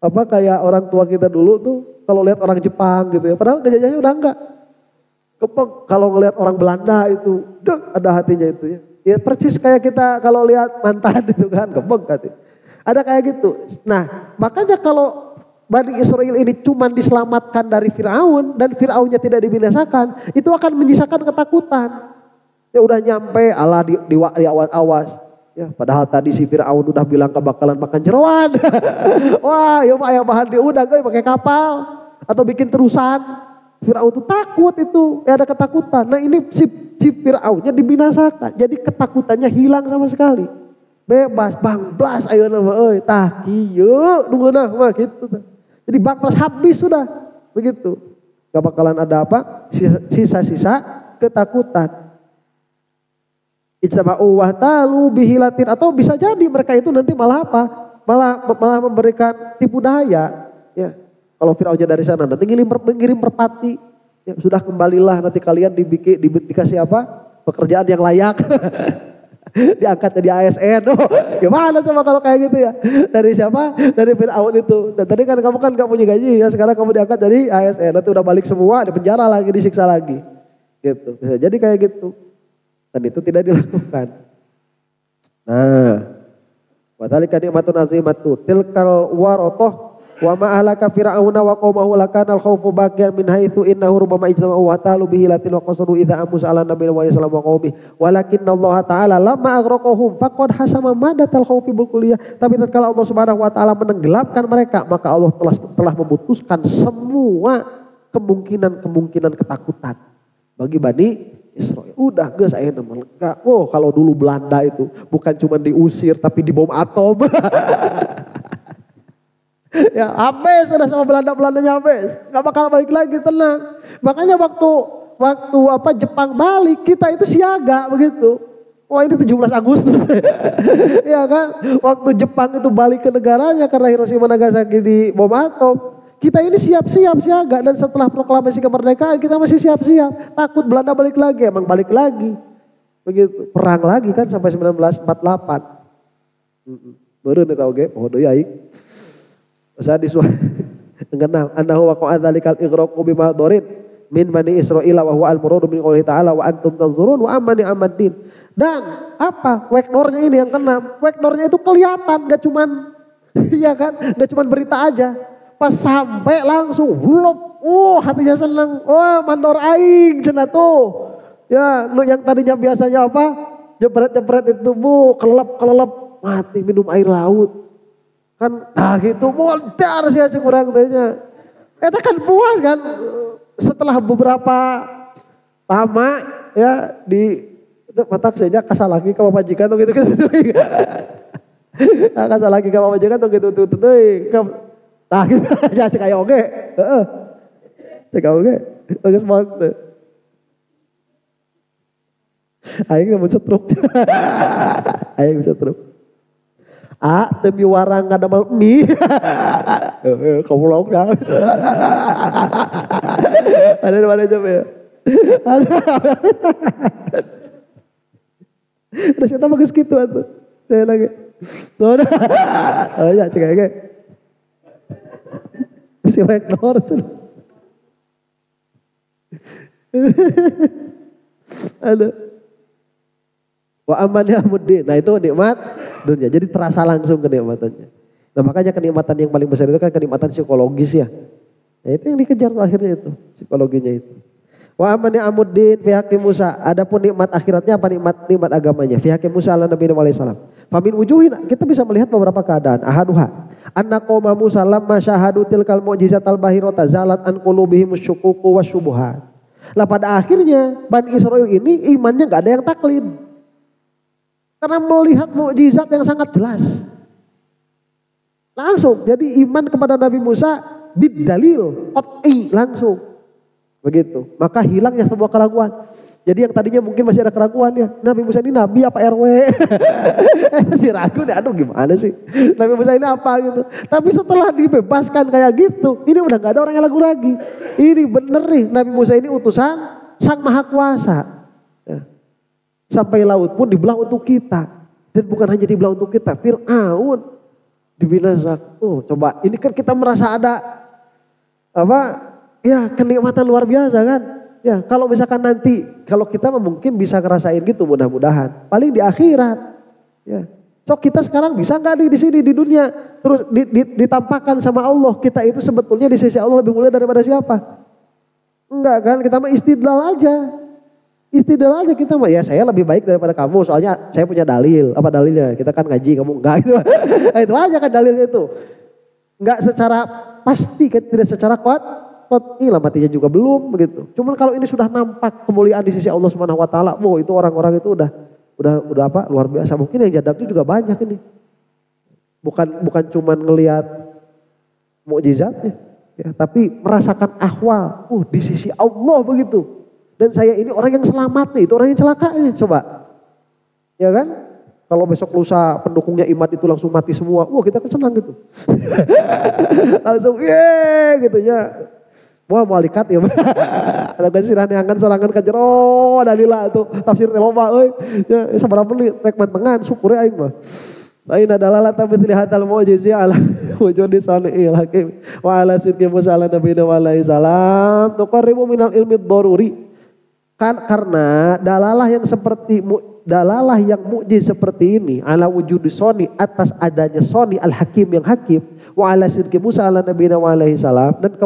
Speaker 1: apa? Kayak orang tua kita dulu tuh kalau lihat orang Jepang gitu ya, padahal kejadiannya udah enggak. Gebeg kalau ngelihat orang Belanda itu, ada hatinya itu ya. Ya persis kayak kita kalau lihat mantan itu kan, gebeg hati. Ada kayak gitu. Nah, makanya kalau Bani Israil ini cuma diselamatkan dari Fir'aun dan Fir'aunnya tidak dibinasakan, itu akan menyisakan ketakutan. Ya udah nyampe Allah di awas-awas. Ya, padahal tadi si Fir'aun udah bilang bakalan makan jeroan. Wah, ya mah aya bahan diudang pakai kapal atau bikin terusan. Fir'aun itu takut itu, ya ada ketakutan. Nah, ini si Fir'aunnya dibinasakan. Jadi ketakutannya hilang sama sekali. Bebas, bangblas ayo nama tah kieu nunggueunah mah gitu. Jadi bangklas habis sudah begitu. Gak bakalan ada apa? Sisa-sisa ketakutan. Ijtama'u wa talu bihilatin, atau bisa jadi mereka itu nanti malah apa? Malah memberikan tipu daya. Ya, kalau Fir'aunnya dari sana nanti ngirim merpati. Ya, sudah kembalilah nanti kalian dikasih apa? Pekerjaan yang layak. Diangkat jadi ASN. Gimana coba kalau kayak gitu ya? Dari siapa? Dari Fir'aun itu. Dan tadi kan kamu kan gak punya gaji ya, sekarang kamu diangkat jadi ASN. Nanti udah balik semua, di penjara lagi, disiksa lagi. Gitu. Bisa jadi kayak gitu. Dan itu tidak dilakukan. Nah, wa dzalika ni'matun azimatu tilkal warotoh wa ma ahlaka fir'auna wa qaumahu lakana al-khawfu baqiyan min haitsu innahu rubbama ijtama'u wa talu bihi latin wa qasadu idza amus ala nabiyina wa sallam wa qaumi walakinna Allah ta'ala lamma aghraqahum faqad hasama madatal khawfi bil kulliyah. Tapi tatkala Allah Subhanahu wa taala menenggelamkan mereka, maka Allah telah memutuskan semua kemungkinan ketakutan bagi Bani Israil. Udah geus aya nama lega. Oh, kalau dulu Belanda itu bukan cuma diusir tapi dibom atom. Ya habis sudah sama Belandanya habis. Gak bakal balik lagi, tenang. Makanya waktu apa Jepang balik, kita itu siaga begitu. Wah, ini 17 Agustus. Ya kan? Waktu Jepang itu balik ke negaranya karena Hiroshima Nagasaki di bom atom, kita ini siap-siap siaga, dan setelah proklamasi kemerdekaan kita masih siap-siap. Takut Belanda balik lagi, emang balik lagi. Begitu. Perang lagi kan sampai 1948. Baru nih tahu ge, oh deui aing. Saya disuai dengan annahu waqa'a dzalikal ighraqu bima dharid min Bani Israil wa huwa al-muradu min qouli ta'ala wa antum tanzurun wa amani amaddin. Dan apa? Vektornya ini yang keenam. Vektornya itu kelihatan, gak cuman iya kan? Gak cuman berita aja. Pas sampai langsung blop. Hatinya senang. Mandor aing cenah tuh. Ya, yang tadinya biasanya apa? Jepret-jepret itu kelelep mati minum air laut. Kan gitu modar sih aja kurang tanya. Eta kan puas kan setelah beberapa lama ya di matak saja kasar lagi ke majikan tuh gitu. Kasar lagi ke majikan tuh gitu. Tah gitu aja cek aya oge. Heeh. Cek oge. Geus mantep. Aing mau setruk. Aing bisa setruk. Demi warang ada mal mie. Kamu kan. Ada mana coba ya? Udah kita bagus gitu atuh. Saya lagi. Tuh. Oh ya cek aja. Mesti baik nor. Aduh. Wa aman ya muddin. Nah itu nikmat dunia. Jadi terasa langsung kenikmatannya. Nah makanya kenikmatan yang paling besar itu kan kenikmatan psikologis ya. Nah itu yang dikejar tuh akhirnya itu. Psikologinya itu. Wa aman ya amuddin fi haqqi Musa. Adapun nikmat akhiratnya apa nikmat agamanya. Fi haqqi Musa ala Nabi alaihi salam. Famin wujuhin kita bisa melihat beberapa keadaan. Ahaduha. Anna qauma Musa lamma syahadu tilkal mu'jizatal bahirata zalat an qulubihim syukuku wasyubuhat. Lah pada akhirnya Bani Israel ini imannya gak ada yang taklid. Karena melihat mukjizat yang sangat jelas. Langsung jadi iman kepada Nabi Musa bidalil qat'i langsung. Begitu. Maka hilangnya semua keraguan. Jadi yang tadinya mungkin masih ada keraguan ya. Nabi Musa ini nabi apa RW? Masih ragu nih, aduh gimana sih. Nabi Musa ini apa gitu. Tapi setelah dibebaskan kayak gitu, ini udah gak ada orang yang ragu lagi. Ini bener nih, Nabi Musa ini utusan Sang Maha Kuasa. Ya. Sampai laut pun dibelah untuk kita. Dan bukan hanya dibelah untuk kita, Fir'aun dibinasakan. Oh coba, ini kan kita merasa ada ya kenikmatan luar biasa kan. Ya kalau misalkan nanti, kalau kita mungkin bisa ngerasain gitu mudah-mudahan. Paling di akhirat. Ya. So kita sekarang bisa nggak nih di sini di dunia terus ditampakkan sama Allah kita itu sebetulnya di sisi Allah lebih mulia daripada siapa? Enggak kan, kita mah istidlal aja. Istidlal aja kita mah, ya saya lebih baik daripada kamu soalnya saya punya dalil. Apa dalilnya? Kita kan ngaji, kamu enggak gitu. Nah, itu aja kan dalilnya itu. Enggak secara pasti, tidak secara kuat. Lah matinya juga belum begitu. Cuman kalau ini sudah nampak kemuliaan di sisi Allah Subhanahu wa taala, itu orang-orang itu udah luar biasa. Mungkin yang jadab itu juga banyak ini. Bukan cuman ngelihat mukjizatnya, ya, tapi merasakan ahwal, di sisi Allah begitu. Dan saya ini orang yang selamat nih, itu orang yang celakanya. Coba. Ya kan? Kalau besok lusa pendukungnya Imad itu langsung mati semua, kita kan senang gitu. Langsung gitu ya. Wah malikat ya. Ada kan siraneangan sorangan ka jero dalila tuh tafsir teh loba euy. Ya sabaraha menit rek mantengan syukur aing mah. Lain adalah la tamithli hatal mu'jizi ala wujudi sani'il hakim wa ala sidqi Musa ala nabiyina wa alaihi salam tuqarribu minal ilmi dharuri. Kan karena dalalah yang mukjiz seperti ini ala wujudi soni atas adanya soni al-hakim yang hakim wa ala sidqi Musa ala nabiyina wa alaihi salam dan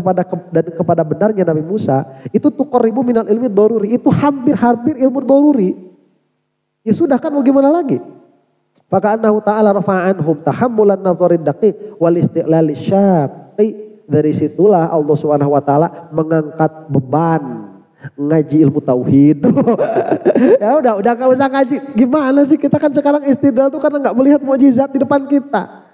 Speaker 1: kepada benarnya Nabi Musa itu tuqarribu minal ilmi dharuri, itu hampir ilmu dharuri. Ya sudah kan mau gimana lagi? Maka annahu ta'ala rafa'anhum tahammulan nazarid daqiq wal istiqlal syaqi. Dari situlah Allah Subhanahu wa taala mengangkat beban ngaji ilmu tauhid. Ya udah gak usah ngaji. Gimana sih kita kan sekarang istidlal tuh karena gak melihat mukjizat di depan kita.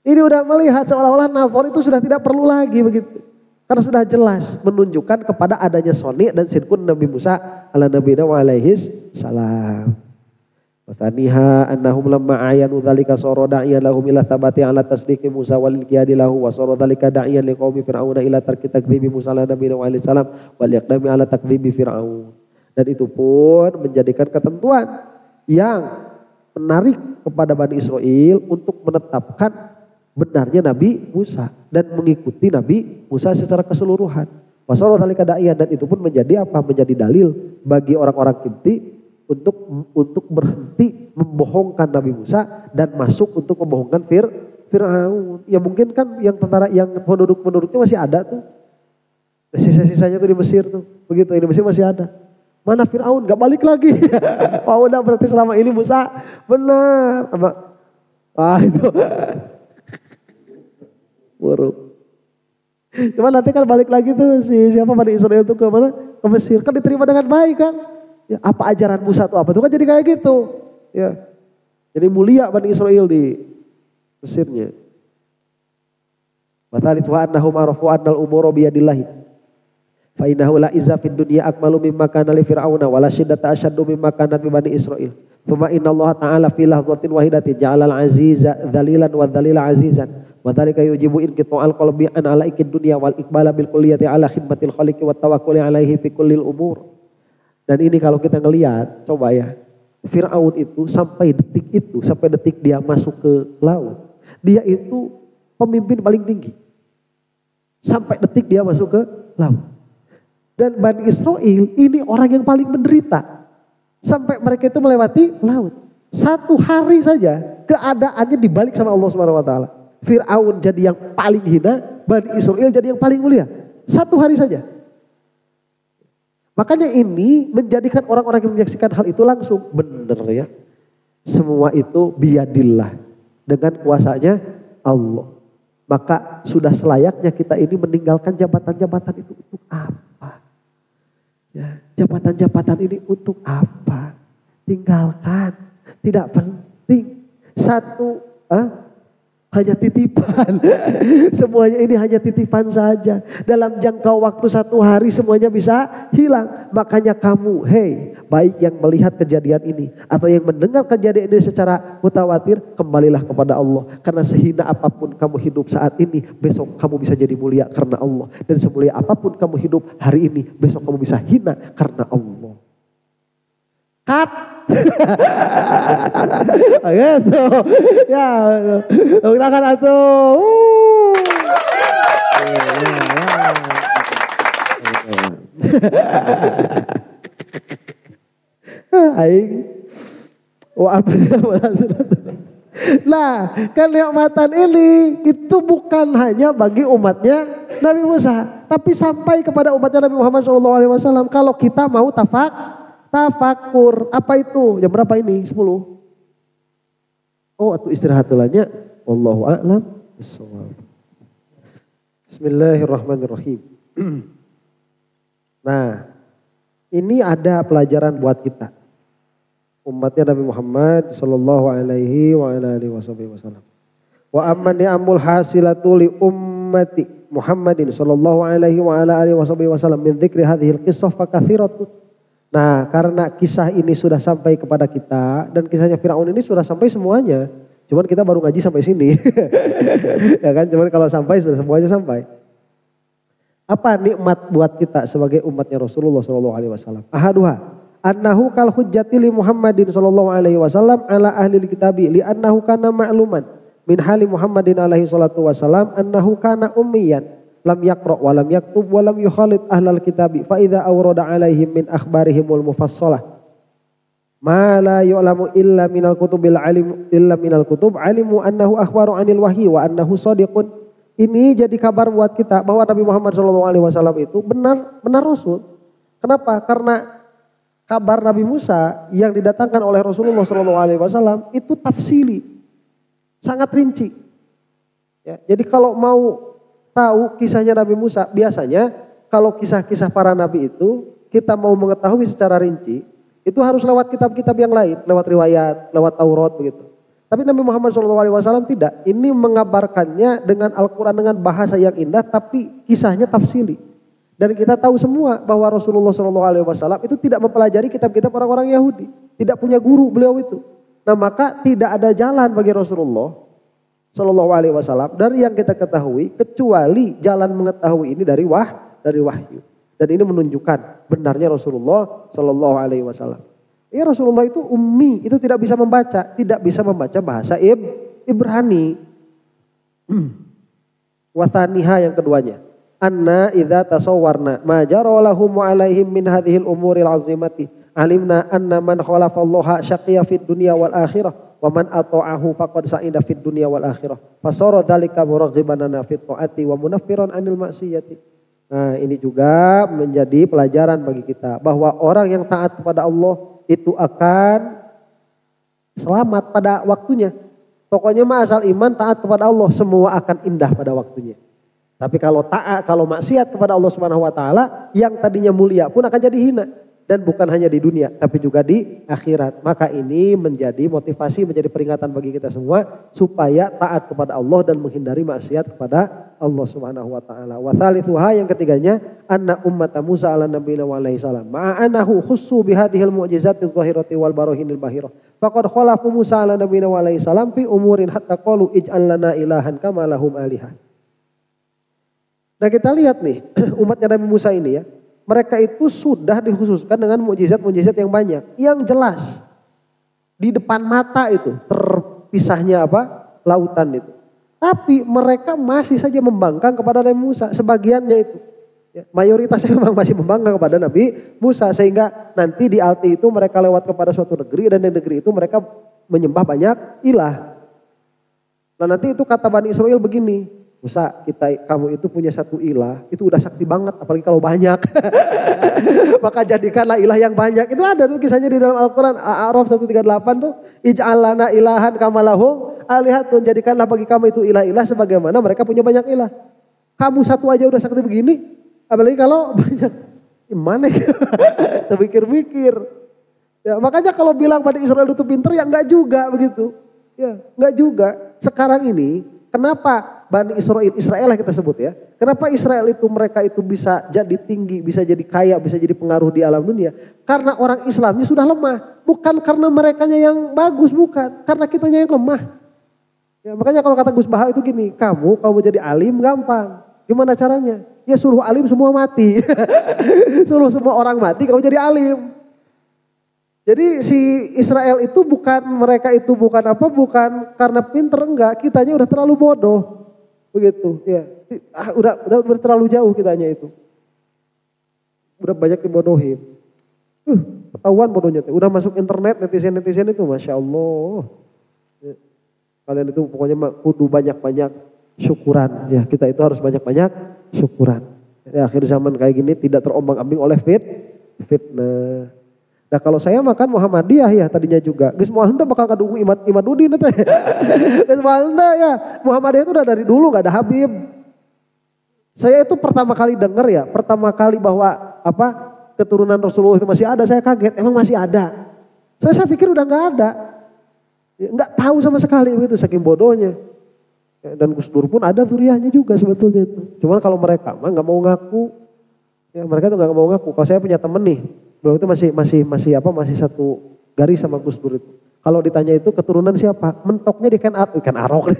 Speaker 1: Ini udah melihat seolah-olah nazar itu sudah tidak perlu lagi begitu. Karena sudah jelas menunjukkan kepada adanya soni dan sidqun Nabi Musa ala nabiyina wa alaihi salam. Wasaniha annahum lamma ayanu dzalika sara da'iyan lahum ila thabati ala tasdiqi Musa wal qiyadi lahu wa sara dzalika da'iyan liqaumi fir'auna ila tarki takdzibi Musa ala nabiyina wa alaihi salam wal yaqdami ala takdzibi fir'aun. Dan itu pun menjadikan ketentuan yang menarik kepada Bani Israel untuk menetapkan benarnya Nabi Musa dan mengikuti Nabi Musa secara keseluruhan. Wa sara dzalika da'iyan, dan itu pun menjadi apa? Menjadi dalil bagi orang-orang Kipti untuk berhenti membohongkan Nabi Musa dan masuk untuk membohongkan Fir'aun. Ya mungkin kan yang tentara yang penduduknya masih ada tuh. Sisa-sisanya tuh di Mesir tuh. Begitu, di Mesir masih ada. Mana Fir'aun? Gak balik lagi. Wah udah berarti selama ini Musa benar. Itu. Buruk. Cuma nanti kan balik lagi tuh siapa Bani Israel tuh ke mana? Ke Mesir. Kan diterima dengan baik kan? Ya, apa ajaran Musa itu apa? Itu kan jadi kayak gitu. Ya. Jadi mulia Bani Israel di Mesirnya. Wa thalithu annahum arafu annal umura biyadillahi. Fa innahu la izza fid dunya akmalu mimma kana li fir'auna wa la syiddata asyaddu mimma kanat bi bani Israil. Tsumma inna Allah ta'ala fi lahzatin wahidatin ja'ala al-aziza dzalilan wa dzalila azizan. Wa dzalika yujibu inqita'al qalbi an alaikid dunya wal iqbala bil kulliyati ala khidmatil khaliqi wat tawakkuli alaihi fi kullil umur. Dan ini kalau kita ngelihat, coba ya, Fir'aun itu sampai detik dia masuk ke laut, dia itu pemimpin paling tinggi. Sampai detik dia masuk ke laut. Dan Bani Israel ini orang yang paling menderita. Sampai mereka itu melewati laut. 1 hari saja keadaannya dibalik sama Allah Subhanahu wa taala. Fir'aun jadi yang paling hina, Bani Israel jadi yang paling mulia. 1 hari saja. Makanya ini menjadikan orang-orang yang menyaksikan hal itu langsung benar ya. Semua itu biyadillah, dengan kuasanya Allah. Maka sudah selayaknya kita ini meninggalkan jabatan-jabatan itu untuk apa? Ya, jabatan-jabatan ini untuk apa? Tinggalkan, tidak penting. Hanya titipan. Semuanya ini hanya titipan saja. Dalam jangka waktu 1 hari semuanya bisa hilang. Makanya kamu, baik yang melihat kejadian ini atau yang mendengar kejadian ini secara mutawatir, kembalilah kepada Allah. Karena sehina apapun kamu hidup saat ini, besok kamu bisa jadi mulia karena Allah. Dan semulia apapun kamu hidup hari ini, besok kamu bisa hina karena Allah. Cut. Gitu. Ya, tepuk tangan atuh. Aing. Nah, kenikmatan ini itu bukan hanya bagi umatnya Nabi Musa, tapi sampai kepada umatnya Nabi Muhammad SAW. Kalau kita mau tafakur, apa itu? Jam berapa ini? 10. Oh, atau istirahat tulanya. Wallahu a'lam bishawab. Bismillahirrahmanirrahim. Nah, ini ada pelajaran buat kita. Umatnya Nabi Muhammad sallallahu alaihi wa ala alihi wasallam. Wa amma ni'amul hasilatu li ummati Muhammadin sallallahu alaihi wa ala alihi wasallam min dzikri hadhil qissah fa katsiratun. Nah, karena kisah ini sudah sampai kepada kita dan kisahnya Firaun ini sudah sampai semuanya. Cuman kita baru ngaji sampai sini. Ya kan, cuman kalau sampai sudah semuanya sampai. Apa nikmat buat kita sebagai umatnya Rasulullah SAW? Ahaduha, annahu kal hujjati li Muhammadin SAW ala ahli kitabi li annahu kana ma'luman min hali Muhammadin alaihi salatu wasallam annahu kana ummiyan. Lam yaqra wa lam yaktub wa lam yukhalid ahlal kitabi fa idza awrada alaihim min akhbarihimul mufassalah ma la yu'lamu illa minal kutub alimu annahu akhbaru anil wahyi wa annahu shadiqun. Ini jadi kabar buat kita bahwa Nabi Muhammad SAW itu benar rasul. Kenapa? Karena kabar Nabi Musa yang didatangkan oleh Rasulullah SAW itu tafsili, sangat rinci. Ya, jadi kalau mau tahu kisahnya Nabi Musa, biasanya kalau kisah-kisah para nabi itu kita mau mengetahui secara rinci, itu harus lewat kitab-kitab yang lain, lewat riwayat, lewat Taurat begitu. Tapi Nabi Muhammad SAW tidak, ini mengabarkannya dengan Al-Quran dengan bahasa yang indah, tapi kisahnya tafsili. Dan kita tahu semua bahwa Rasulullah SAW itu tidak mempelajari kitab-kitab orang-orang Yahudi, tidak punya guru beliau itu. Nah, maka tidak ada jalan bagi Rasulullah SAW dari yang kita ketahui kecuali jalan mengetahui ini dari wahyu. Dan ini menunjukkan benarnya Rasulullah SAW. Ya, Rasulullah itu ummi, itu tidak bisa membaca bahasa Ibrani. Wathaniha yang keduanya, anna idza tasawwarna ma jara lahum alaihim min hadhil umuril azimati alimna anna man khalafallaha syaqiya fid dunya wal akhirah wa man ata'ahu faqad sa'ida fid dunya wal akhirah fasara dzalika muraghiban fit taati wa munaffiran anil ma'siyati. Nah, ini juga menjadi pelajaran bagi kita bahwa orang yang taat kepada Allah itu akan selamat pada waktunya. Pokoknya mah asal iman taat kepada Allah semua akan indah pada waktunya. Tapi kalau maksiat kepada Allah Subhanahu wa taala yang tadinya mulia pun akan jadi hina. Dan bukan hanya di dunia, tapi juga di akhirat. Maka ini menjadi motivasi, menjadi peringatan bagi kita semua supaya taat kepada Allah dan menghindari maksiat kepada Allah Subhanahu wa taala. Wa tsalitsuha yang ketiganya anna ummat Musa ala nabiyina wa alaihi salam ma'anahu khussu bi hadhil mu'jizati adh-dhahirati wal barahinil bahirah. Faqad khalafu Musa ala nabiyina wa alaihi salam fi umurin hatta qalu ij'al lana ilahan kama lahum alihah. Nah kita lihat nih umatnya Nabi Musa ini ya. Mereka itu sudah dikhususkan dengan mukjizat-mukjizat yang banyak. Yang jelas di depan mata itu terpisahnya apa? Lautan itu. Tapi mereka masih saja membangkang kepada Nabi Musa. Sebagiannya itu. Ya, mayoritasnya memang masih membangkang kepada Nabi Musa. Sehingga nanti di Alti itu mereka lewat kepada suatu negeri. Dan di negeri itu mereka menyembah banyak ilah. Nah nanti itu kata Bani Israel begini. Musa, kamu itu punya satu ilah. Itu udah sakti banget. Apalagi kalau banyak. Maka jadikanlah ilah yang banyak. Itu ada tuh kisahnya di dalam Al-Quran. A'raf 138 tuh. Ij'alana ilahan kamalahum alihatun, jadikanlah bagi kamu itu ilah-ilah sebagaimana mereka punya banyak ilah. Kamu satu aja udah sakti begini, apalagi kalau banyak. Gimana ya? Terpikir-pikir. Ya, makanya kalau bilang Bani Israel itu pinter ya enggak juga begitu. Ya, enggak juga. Sekarang ini kenapa Bani Israel lah kita sebut ya. Kenapa Israel itu mereka itu bisa jadi tinggi, bisa jadi kaya, bisa jadi pengaruh di alam dunia? Karena orang Islamnya sudah lemah. Bukan karena merekanya yang bagus, bukan. Karena kitanya yang lemah. Ya, makanya kalau kata Gus Baha itu gini, kamu kalau mau jadi alim gampang. Gimana caranya? Ya suruh alim semua mati. Suruh semua orang mati kamu jadi alim. Jadi si Israel itu mereka itu bukan karena pinter, enggak, kitanya udah terlalu bodoh. Begitu, ya. Udah terlalu jauh kitanya itu. Udah banyak dibodohin. Ketahuan bodohnya tuh. Udah masuk internet netizen itu, Masya Allah. Ya. Kalian itu pokoknya kudu banyak-banyak syukuran. Ya, kita itu harus banyak-banyak syukuran. Ya, akhir zaman kayak gini tidak terombang-ambing oleh fitnah. Nah kalau saya makan Muhammadiyah ya tadinya juga. Gus Muhammad bakal kadungu Imadudin teh. Gus Muhammad ya, Muhammadiyah itu udah dari dulu gak ada Habib. Saya itu pertama kali dengar ya, pertama kali bahwa keturunan Rasulullah itu masih ada, saya kaget. Emang masih ada. Saya pikir udah gak ada. Nggak tahu sama sekali begitu, saking bodohnya. Dan Gus Dur pun ada zuriyahnya juga sebetulnya itu. Cuman kalau mereka mah nggak mau ngaku, ya mereka tuh nggak mau ngaku. Kalau saya punya temen nih, beliau itu masih satu garis sama Gus Dur itu. Kalau ditanya itu keturunan siapa, mentoknya di Ken Arok.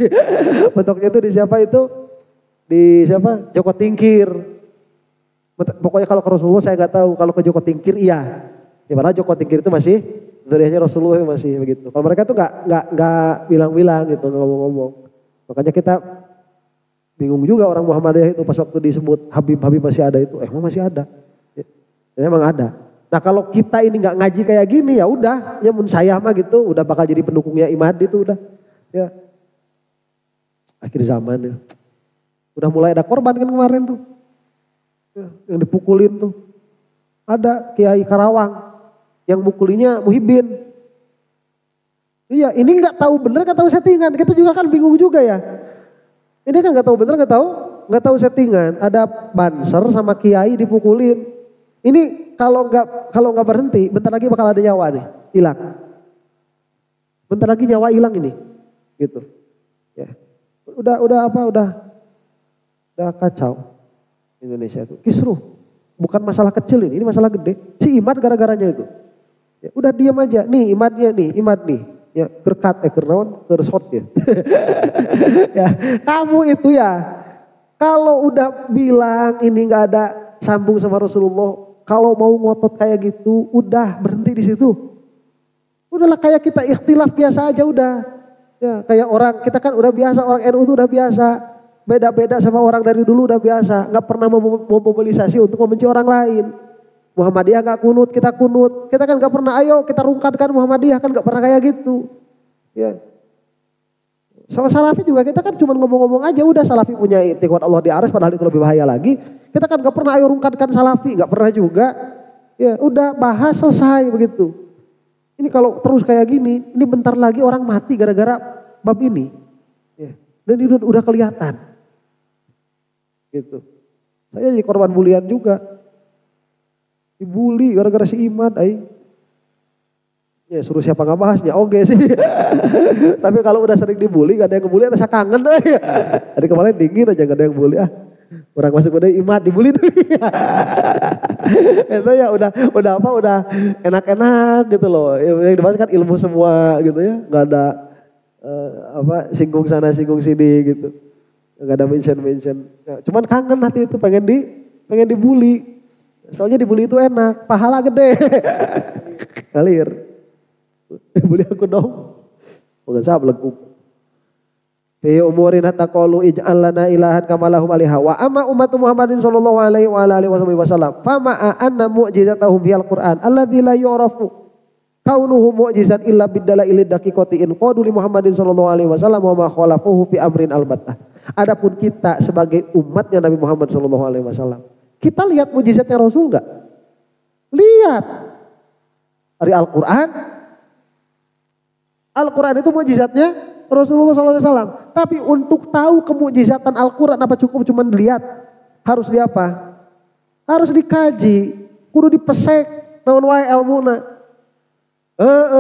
Speaker 1: Mentoknya itu di siapa itu? Di siapa? Joko Tingkir. Pokoknya kalau ke Rasulullah saya nggak tahu, kalau ke Joko Tingkir iya. Ya padahal Joko Tingkir itu masih zuriyahnya Rasulullah masih begitu. Kalau mereka tuh nggak bilang-bilang gitu, ngomong-ngomong. Makanya kita bingung juga orang Muhammadiyah itu pas waktu disebut Habib masih ada itu, emang masih ada. Ya, emang ada. Nah kalau kita ini nggak ngaji kayak gini ya udah, ya mun saya mah gitu, udah bakal jadi pendukungnya Imad itu udah. Ya. Akhir zaman ya. Udah mulai ada korban kan kemarin tuh. Ya, yang dipukulin tuh. Ada Kiai Karawang. Yang mukulinya Muhyiddin. Iya, ini nggak tahu bener, nggak tahu settingan. Kita juga kan bingung juga ya. Ini kan nggak tahu bener, nggak tahu settingan. Ada banser sama kiai dipukulin. Ini kalau nggak berhenti, bentar lagi bakal ada nyawa nih hilang. Bentar lagi nyawa hilang ini, gitu. Ya, udah kacau Indonesia itu. Kisruh, bukan masalah kecil ini masalah gede. Si Imad gara-garanya itu. Ya, udah diam aja. Nih Imad nih. Ya, kersot ya. Ya, kamu itu ya. Kalau udah bilang ini nggak ada sambung sama Rasulullah, kalau mau ngotot kayak gitu, udah berhenti di situ. Udahlah kayak kita ikhtilaf biasa aja udah. Ya, kayak orang kita kan udah biasa, orang NU itu udah biasa. Beda-beda sama orang dari dulu udah biasa. Nggak pernah memobilisasi untuk membenci orang lain. Muhammadiyah gak kunut, kita kunut. Kita kan gak pernah, ayo kita rungkatkan Muhammadiyah, kan gak pernah kayak gitu. Ya. Sama Salafi juga kita kan cuma ngomong-ngomong aja, udah Salafi punya i'tiqad Allah di aras, padahal itu lebih bahaya lagi. Kita kan gak pernah ayo rungkatkan Salafi, gak pernah juga. Ya udah bahas selesai begitu. Ini kalau terus kayak gini, ini bentar lagi orang mati gara-gara bab ini. Ya. Dan ini udah kelihatan. Gitu. Saya jadi korban bulian juga. Dibully gara-gara si Imad, Ya suruh siapa nggak bahasnya, oke sih. Tapi kalau udah sering dibully, gak ada yang ngebully, rasa kangen deh. Dari kemarin dingin aja gak ada yang bully. Orang masuk udah imat dibully tuh. Itu ya udah enak-enak gitu loh. Yang dibahas kan ilmu semua gitu ya, nggak ada singgung sana singgung sini gitu, nggak ada mention. Ya, cuman kangen hati itu pengen dibully. Soalnya dibully itu enak, pahala gede. Ngalir. Bully aku dong. Bukan sahab leguk. Fi umurin hatta qalu ij'al lana ilahan kama lahum aliha wa amma ummatu Muhammadin sallallahu alaihi wa alihi wasallam fama anna mu'jizatahum fil Qur'an alladzi la yu'rafu kaunuhu mu'jizan illa bidalail daqiqati in qadu li Muhammadin sallallahu alaihi wasallam wa ma khalafuhu fi amrin albattah. Adapun kita sebagai umatnya Nabi Muhammad sallallahu alaihi wasallam, kita lihat mukjizatnya Rasul enggak? Lihat. Dari Al-Quran itu mukjizatnya Rasulullah SAW. Tapi untuk tahu kemukjizatan Al-Quran apa cukup cuma dilihat? Harus di apa? Harus dikaji. Kudu dipesek. Naon wae ilmuna.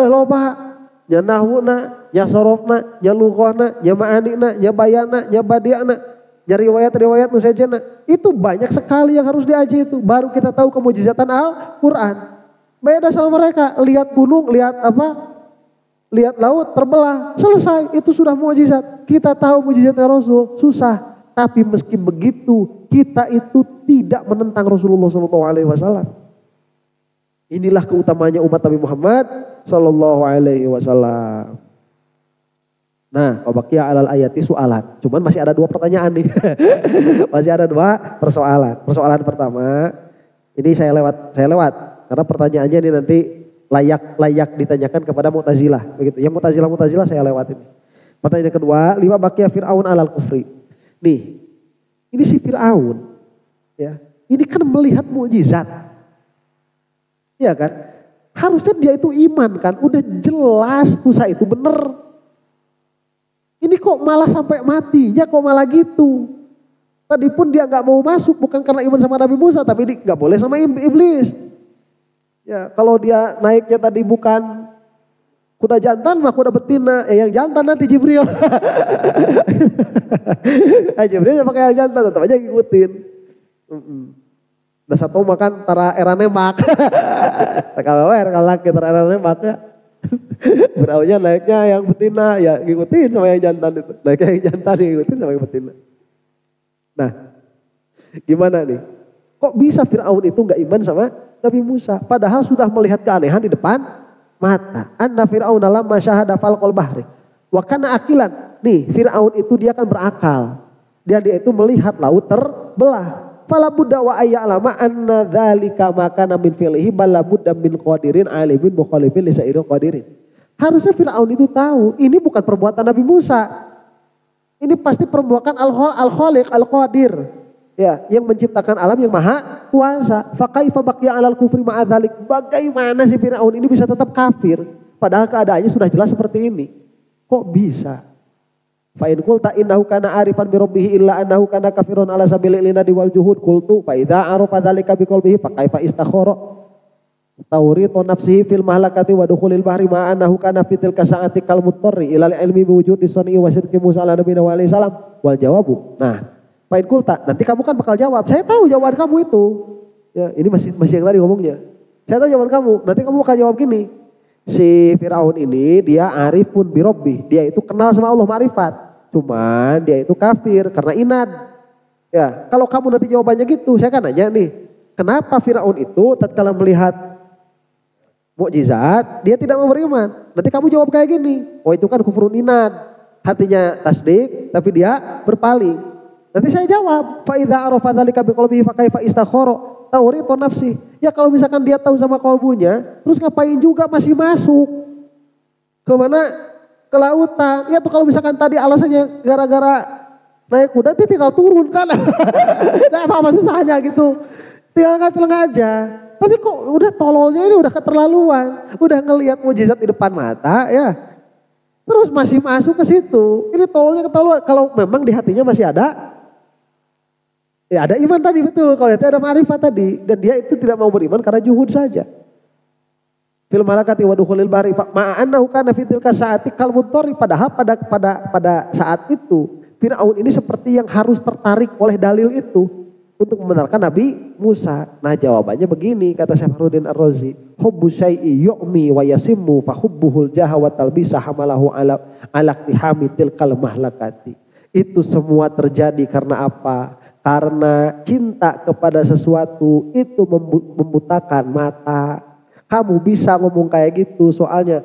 Speaker 1: Loba. Nya nahwuna, nya sorofna, nya lughahna, nya ma'anina, nya bayana, nya badiana, nya riwayat-riwayat nu sejenna. Itu banyak sekali yang harus diaji itu. Baru kita tahu kemukjizatan Al-Quran. Beda sama mereka. Lihat gunung, lihat apa? Lihat laut terbelah, selesai, itu sudah mukjizat. Kita tahu mukjizatnya Rasul, susah. Tapi meski begitu, kita itu tidak menentang Rasulullah SAW. Inilah keutamanya umat Nabi Muhammad SAW. Nah, wabaqiya alal ayati soalan. Cuman masih ada 2 pertanyaan nih. Masih ada 2 persoalan. Persoalan pertama, ini saya lewat. Karena pertanyaannya ini nanti layak ditanyakan kepada Mu'tazilah begitu. Yang Mu'tazilah saya lewatin. Pertanyaan kedua, 5 baqiya Fir'aun alal kufri. Nih, ini si Fir'aun ya. Ini kan melihat mukjizat. Iya kan? Harusnya dia itu iman kan, udah jelas Musa itu bener. Ini kok malah sampai matinya kok malah gitu. Tadi pun dia nggak mau masuk bukan karena iman sama Nabi Musa, tapi ini nggak boleh sama iblis. Ya, kalau dia naiknya tadi bukan kuda jantan mah kuda betina, yang jantan nanti Jibril. Jibril ya pakai yang jantan, tetap aja ngikutin. Udah satu makan tara era nembak. Takawer kalau laki tara era nembak ya. Berawalnya naiknya yang betina, ya ngikutin sama yang jantan itu. Naiknya yang jantan ngikutin sama yang betina. Nah, gimana nih? Kok bisa Fir'aun itu nggak iman sama Nabi Musa? Padahal sudah melihat keanehan di depan mata. Anna Fir'auna lamma syahada falqal bahri. Wa kana akilan. Nih, Fir'aun itu dia kan berakal. Dia itu melihat laut terbelah. Fala budda wa ayya'lama anna dzalika makana min fi'lihi bal budda min qadirin alimin mukhalifin li sa'iril qadirin. Harusnya Fir'aun itu tahu, ini bukan perbuatan Nabi Musa. Ini pasti perbuatan al-khaliq al-qadir. Ya, yang menciptakan alam yang maha kuasa. Fakaifa baqiya alal kufri ma'adzalik. Bagaimana si Fir'aun ini bisa tetap kafir padahal keadaannya sudah jelas seperti ini? Kok bisa? Fa in qulta innahu kana arifan bi rabbih illa annahu kana kafirun ala sabilil inadi wal juhud qultu fa idza arafa dzalika bi qalbihi fa kaifa istakhara tawritu nafsihi fil mahlakati wa dukhulil bahri ma annahu kana fi tilka sa'ati kal mutarri ila ilmi bi wujudi sunni wa sirki Musa ala nabiyina wa alaihi salam wal jawabu. Nah, Fa'in kulta, nanti kamu kan bakal jawab. Saya tahu jawaban kamu itu. Ya, ini masih yang tadi ngomongnya. Saya tahu jawaban kamu. Nanti kamu bakal jawab gini. Si Fir'aun ini dia arifun birobbi. Dia itu kenal sama Allah ma'rifat. Cuman dia itu kafir karena inad. Ya, kalau kamu nanti jawabannya gitu, saya kan nanya nih. Kenapa Fir'aun itu tatkala melihat mukjizat, dia tidak mau beriman. Nanti kamu jawab kayak gini. Oh, itu kan kufrun inad. Hatinya tasdik, tapi dia berpaling. Nanti saya jawab, fa idza arafa dzalika biqalbihi fa kaifa istakhara tawritu nafsi. Ya kalau misalkan dia tahu sama kalbunya, terus ngapain juga masih masuk? Ke mana? Ke lautan. Ya tuh kalau misalkan tadi alasannya gara-gara naik kuda, dia tinggal turun kan. Nah, apa susahnya gitu. Tinggal ngaceng aja. Tapi kok udah tololnya ini udah keterlaluan. Udah ngelihat mukjizat di depan mata ya. Terus masih masuk ke situ. Ini tololnya keterlaluan. Kalau memang di hatinya masih ada, ya ada iman tadi betul, kalau itu ada ma'rifat tadi. Dan dia itu tidak mau beriman karena juhud saja. Fil malakati wa dukhulil bahri ma'annahu kana fi tilka saati kal mudhari, padahal pada saat itu Firaun ini seperti yang harus tertarik oleh dalil itu untuk membenarkan Nabi Musa. Nah, jawabannya begini kata Syafruddin Ar-Razi, hubbu syai'i yu'mi wa yasimmu fa hubbuhul jaha wa talbisa hamalahu ala iktihami tilkal mahlakati. Itu semua terjadi karena apa? Karena cinta kepada sesuatu itu membutakan mata. Kamu bisa ngomong kayak gitu soalnya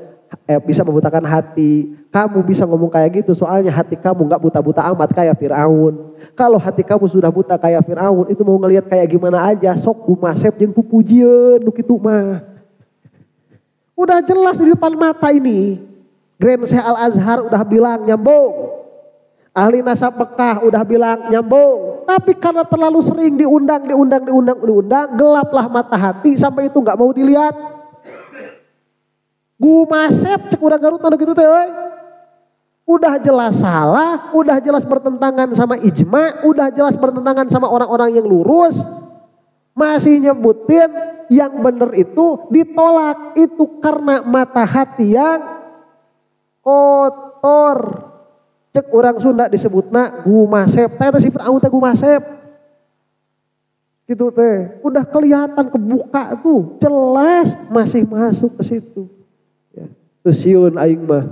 Speaker 1: bisa membutakan hati. Kamu bisa ngomong kayak gitu soalnya hati kamu gak buta-buta amat kayak Fir'aun. Kalau hati kamu sudah buta kayak Fir'aun, itu mau ngelihat kayak gimana aja, sok gumasep jeung pupujian nuk itu mah. Udah jelas di depan mata ini. Grand Syekh Al-Azhar udah bilang nyambung. Ahli nasab Mekah udah bilang nyambung. Tapi karena terlalu sering diundang, gelaplah mata hati sampai itu gak mau dilihat. Gumasep cek urang Garut anu gitu teh euy. Udah jelas salah, udah jelas bertentangan sama ijma, udah jelas bertentangan sama orang-orang yang lurus. Masih nyebutin yang benar itu ditolak. Itu karena mata hati yang kotor. Cek orang Sunda disebutna gumasep. Teh si Fir'aun teh gumasep. Gitu teh. Udah kelihatan kebuka tuh, jelas masih masuk ke situ. Ya. Tesiun aing mah.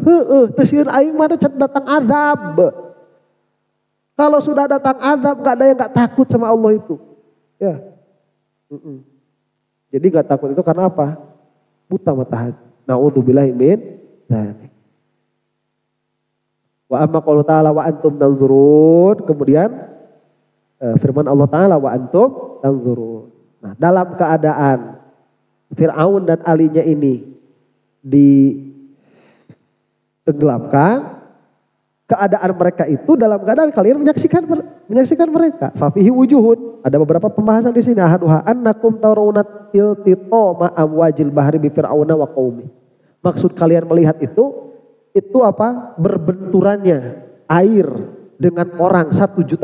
Speaker 1: Tesiun aing mah datang adab. Kalau sudah datang adab, gak ada yang gak takut sama Allah itu. Ya. Jadi gak takut itu karena apa? Buta mata hati. Na'udzubillahi min dzalik. Wa amma qaulu ta'ala wa antum tanzurun. Kemudian firman Allah Ta'ala wa antum tanzurun. Nah, dalam keadaan Fir'aun dan alinya ini ditenggelamkan, keadaan mereka itu dalam keadaan kalian menyaksikan mereka. Fafihi wujuhun, ada beberapa pembahasan di sini. Ahaduha annakum tarawunat iltitama amwajil bahri bi fir'auna wa qaumi. Maksud kalian melihat itu apa? Berbenturannya air dengan orang 1.200.000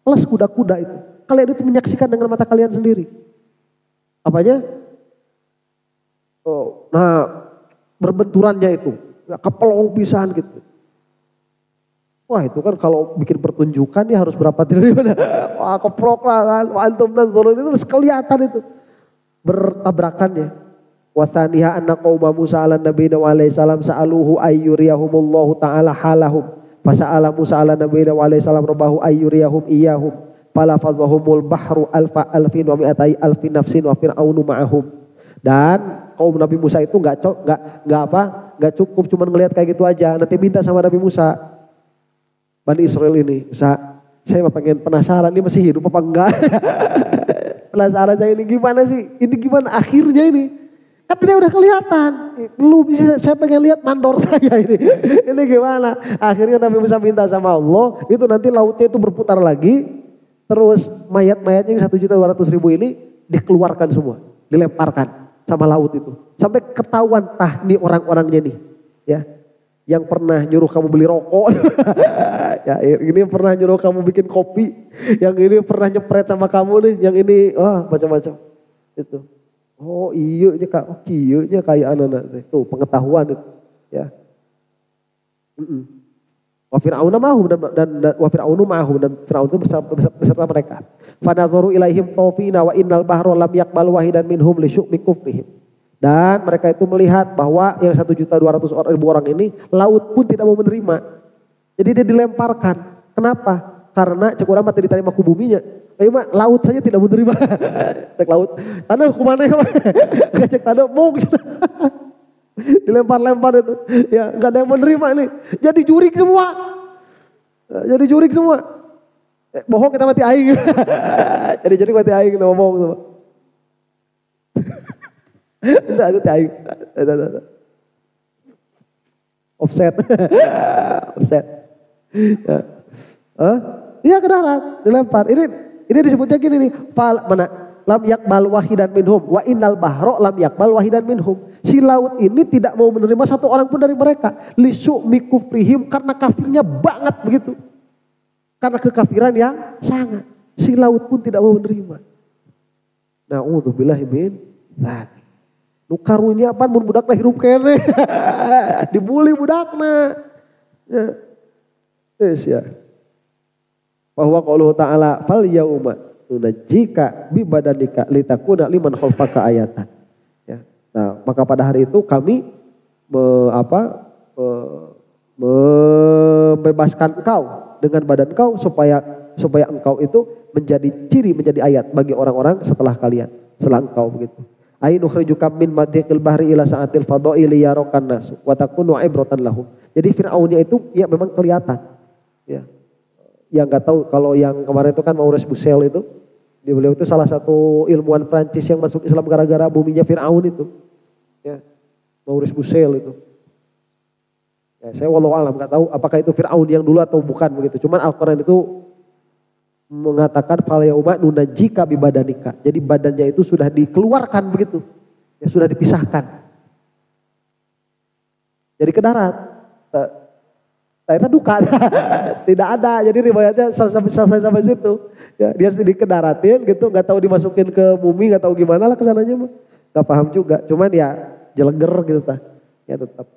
Speaker 1: plus kuda-kuda itu. Kalian itu menyaksikan dengan mata kalian sendiri. Apanya? Oh, nah, berbenturannya itu kepelong pisan gitu. Wah, itu kan kalau bikin pertunjukan ya harus berapa triliun. Wah, keprok lah kan. Antum dan Zulun itu harus kelihatan itu bertabrakannya. Wasaniha anna qauma Musa ala nabiyina wa alaihi salam sa'aluhu ayyuriyahumullahu ta'ala halahum. Fasa'ala Musa ala nabiyina wa alaihi salam rabbahu ayyuriyahum iyahum. Falafazahumul bahru alfin wa mi'atai alfin nafsin wa fir'aunu ma'ahum. Dan kaum Nabi Musa itu nggak cukup cuma ngelihat kayak gitu aja. Nanti minta sama Nabi Musa, Bani Israel ini, saya pengen penasaran ini masih hidup apa enggak? Penasaran saya ini gimana sih? Ini gimana akhirnya ini? Katanya udah kelihatan. Belum bisa, saya pengen lihat mandor saya ini. Ini gimana? Akhirnya Nabi Musa minta sama Allah, itu nanti lautnya itu berputar lagi, terus mayat-mayatnya yang 1.200.000 ini dikeluarkan semua, dilemparkan sama laut itu. Sampai ketahuan nih orang-orangnya nih. Ya. Yang pernah nyuruh kamu beli rokok. Ya, ini pernah nyuruh kamu bikin kopi. Yang ini pernah nyepret sama kamu nih. Yang ini macam-macam. Itu. Oh iya nya Kak. Oh iya nya kayak anak-anak. Tuh pengetahuan itu. Ya. Wa fir'auna ma'hum dan wa fir'aunu ma'hum dan Fir'aun itu beserta mereka. Fa nazaru ilaihim tawfina wa innal bahra lam yaqbal wahidan minhum li syu'mi kufrihim. Dan mereka itu melihat bahwa yang 1.200.000 orang ini laut pun tidak mau menerima. Jadi dia dilemparkan. Kenapa? Karena cek urang mah teu diterima ku buminya. Ayo mah laut saja tidak mau menerima. Cek laut. Tanah kumaneh mah. Cek tanah mung. Dilempar-lempar itu. Ya, enggak ada yang menerima nih. Jadi jurik semua. Bohong kita mati aing. Jadi mati aing kita bohong semua. Itu aing. Offset. Ya. Iya ke darat, dilempar. Ini disebutnya gini nih. Lam yakbal wahidan minhum wa innal bahra lam yakbal wahidan minhum. Si laut ini tidak mau menerima satu orang pun dari mereka. Lisyu'mi kufrihim, karena kafirnya banget begitu. Karena kekafiran yang sangat. Si laut pun tidak mau menerima. Na'udzubillahi min dzalik. Nu karunya apaan mun budakna hirup kene. Dibuli budakna. Ya. Ya. Bahwa qauluhu ta'ala fal yauma nunajjika bi badanika litakuna liman khalfaka ayatan. Ya. Nah, maka pada hari itu kami membebaskan engkau dengan badan kau supaya engkau itu menjadi ciri, menjadi ayat bagi orang-orang setelah kalian, setelah engkau begitu. Ain ukhrijuka min madiqil bahri ila sa'atil fadha'i liyarakan nasu wa takunu ibratan lahum. Jadi Firaunnya itu ya memang kelihatan. Ya. Yang enggak tahu kalau yang kemarin itu kan Maurice Bucaille itu, beliau itu salah satu ilmuwan Prancis yang masuk Islam gara-gara buminya Firaun itu. Ya. Maurice Bucaille itu. Ya, saya wallahu alam enggak tahu apakah itu Firaun yang dulu atau bukan begitu. Cuman Al-Qur'an itu mengatakan fal yauma nunajjika bi badanika. Jadi badannya itu sudah dikeluarkan begitu. Ya sudah dipisahkan. Jadi ke darat. Ternyata duka. Tidak ada. Jadi riwayatnya sampai situ. Ya, dia sedikit ke daratin gitu, enggak tahu dimasukin ke bumi, enggak tahu gimana lah kesananya mah. Enggak paham juga. Cuman ya jeleger gitu tah. Ya tetap.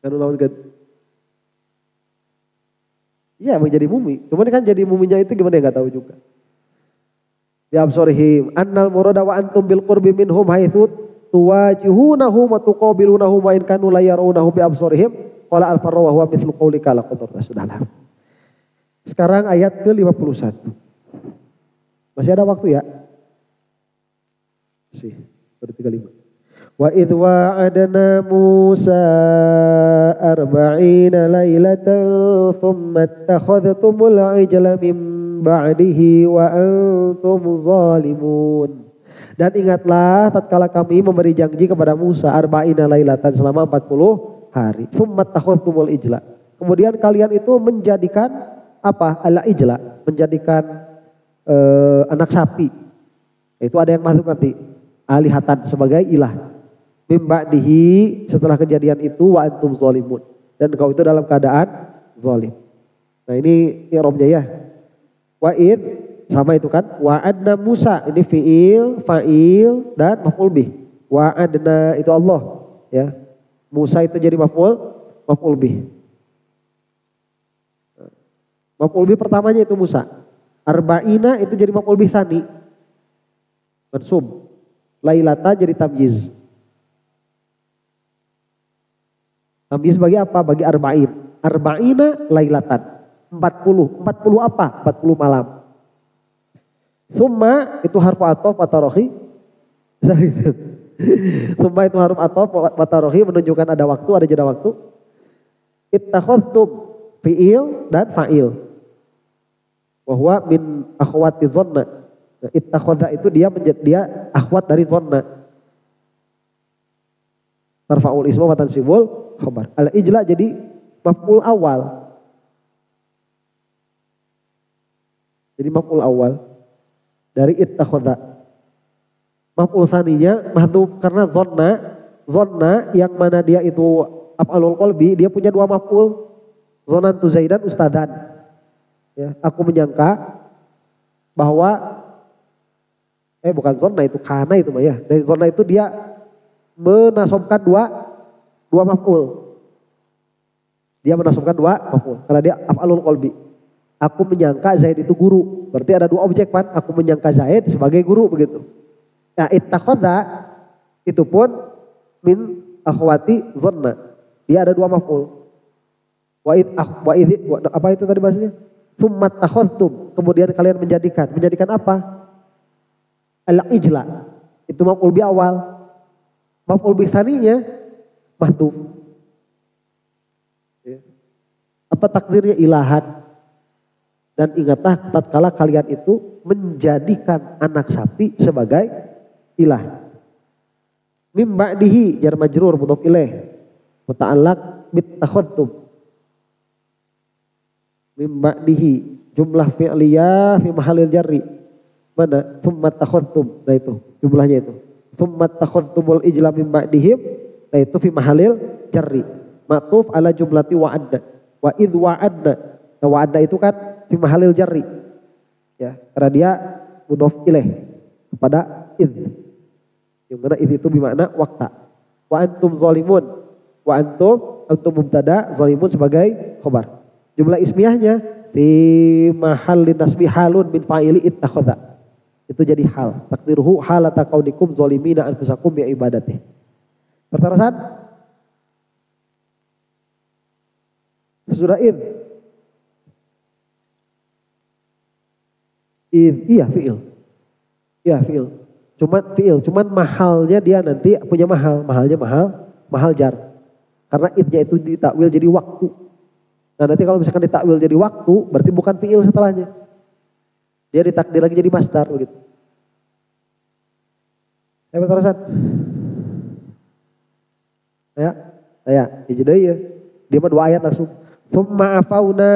Speaker 1: Kan lawan kan. Iya menjadi mumi. Cuman kan jadi muminya itu gimana ya gak tahu juga. Ya absorihim. Annal murada wa antum bil qurbi minhum haitsu tuwajihunahum wa tuqabilunahum wa in kanu la yarawnahu bi absorihim. Qala al-farra wa huwa mithlu qaulika laqad sudahlah. Sekarang ayat ke-51. Masih ada waktu ya? Masih. Baru 35. Wa idh wa'adna Musa 40 lailatan thumma attakhadhtumul ijla min ba'dihi wa antum zalimun. Dan ingatlah tatkala kami memberi janji kepada Musa 40 lailatan selama 40 hari. Thumma attakhadhtumul ijla. Kemudian kalian itu menjadikan apa? Al-ijla, menjadikan anak sapi. Itu ada yang masuk nanti alihatan sebagai ilah. Mimba'dihi setelah kejadian itu wa antum zalimun, dan engkau itu dalam keadaan zalim. Nah ini i'rabnya ya. Wa'id sama itu kan. Wa'adna Musa ini fi'il, fa'il dan maf'ul bih. Wa'adna itu Allah ya. Musa itu jadi maf'ul bih. Maf'ul bih pertamanya itu Musa. Arba'ina itu jadi maf'ul bih tsani. Mansub. Lailata jadi tamyiz. Tamyiz bagi apa? Bagi arba'in. Arba'ina lailatan. 40. 40 apa? 40 malam. Tsumma itu harfu ataf wa tarahi. Tsumma itu harfu ataf wa tarahi menunjukkan ada waktu, ada jeda waktu. Ittakhadhtum fi'il dan fa'il. Wa huwa min akhwati dhanna. Ittakhadha itu dia akhwat dari dhanna. Tarfa'ul isma wa tansibul khabar. Al-ijla jadi maf'ul awal. Jadi maf'ul awal dari ittakhadha. Maf'ul tsaninya mahdhuf karena zonna yang mana dia itu af'alul qalbi, dia punya dua maf'ul. Zonantu zaidan ustadan. Ya, aku menyangka bahwa bukan zonna itu kana itu mah ya. Dari zonna itu dia menasobkan dua maf'ul. Dia menasobkan dua maf'ul karena dia af'alul qalbi. Aku menyangka Zaid itu guru. Berarti ada dua objek kan? Aku menyangka Zaid sebagai guru begitu. Nah, ittakhadha itu pun min akhwati zanna. Dia ada dua maf'ul. Apa itu tadi bahasanya? Tsumma takhadhtum. Kemudian kalian menjadikan apa? Al-ijla. Itu maf'ul bi awal. Maf'ul bi tsaninya mahdhuf. Apa takdirnya ilahan. Dan ingatlah tatkala kalian itu menjadikan anak sapi sebagai ilah. Mim ba'dihi jar majrur mudhaf ilaih muta'allaq bit takhadtum. Mim ba'dihi jumlah fi'liyah fi mahallil jarri. Mana? Tsumma takhadtum. Nah itu jumlahnya itu. Tsumma takhadtumul ijla mim ba'dihim. Nah itu fi mahallil jarri. Ma'tuf ala jumlati wa'adna. Wa idh wa'adna. Nah wa'adna itu kan fi mahallil jarri. Ya, karena dia mudhaf ilaih kepada idh. Yang mana idh itu bermakna waktu. Wa antum zalimun. Wa antum mubtada, zalimun sebagai khobar. Jumlah ismiyahnya fi mahallin nasbi halun min fa'ili ittakhadha. Itu jadi hal. Takdiruhu halata kaunikum zalimina anfusakum bi ibadatih. Terterusan? Surah id. Iya fi'il. Iya fi'il. Cuman mahalnya dia nanti punya mahalnya mahal jar. Karena idnya itu ditakwil jadi waktu. Nah nanti kalau misalkan ditakwil jadi waktu, berarti bukan fi'il setelahnya. Dia ditakdir lagi jadi masdar begitu. Ya berterusan. Ya, jadi ya. Dia mah 2 ayat langsung. Tsumma afauna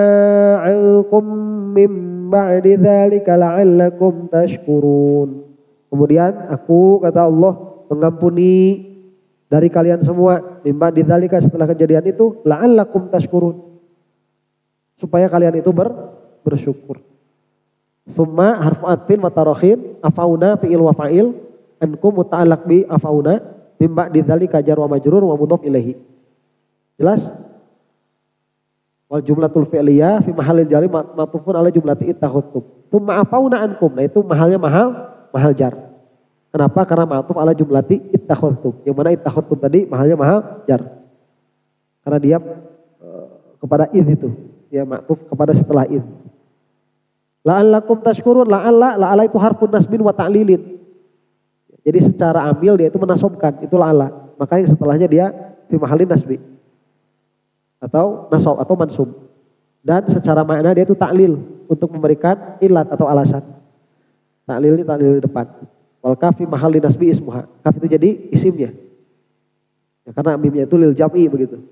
Speaker 1: 'ankum mim ba'di dzalika la'allakum tashkurun. Kemudian aku kata Allah mengampuni dari kalian semua mim ba'di dzalika setelah kejadian itu la'allakum tashkurun. Supaya kalian itu bersyukur. Tsumma harfu atfin wa tarakhin, afauna fi'il wa fa'il, ankum muta'allaq bi afauna mim ba'di dzalika jar wa majrur wa mudhaf ilaihi. Jelas? Wal jumlatul fi'liyah fi mahallil jari matufun ala jumlati ittakhadtum. Tsumma afauna ankum. Nah itu mahalnya mahal jar. Kenapa? Karena matuf ala jumlati ittakhadtum. Yang mana ittakhadtum tadi mahalnya mahal jar. Karena dia kepada id itu. Ya matuf kepada setelah id. La'allakum tashkurun. La'alla itu harfun nasbin wa ta'lilin. Jadi secara ambil dia itu menasobkan. Itu la'alla. Makanya setelahnya dia fi mahallin nasbi. Atau nasab atau mansub. Dan secara makna dia itu taklil untuk memberikan ilat atau alasan. Taklil ini taklil di depan. Wal kaf fi mahalli nasbi ismuha. Kaf itu jadi isimnya. Ya, karena mimnya itu lil jam'i begitu.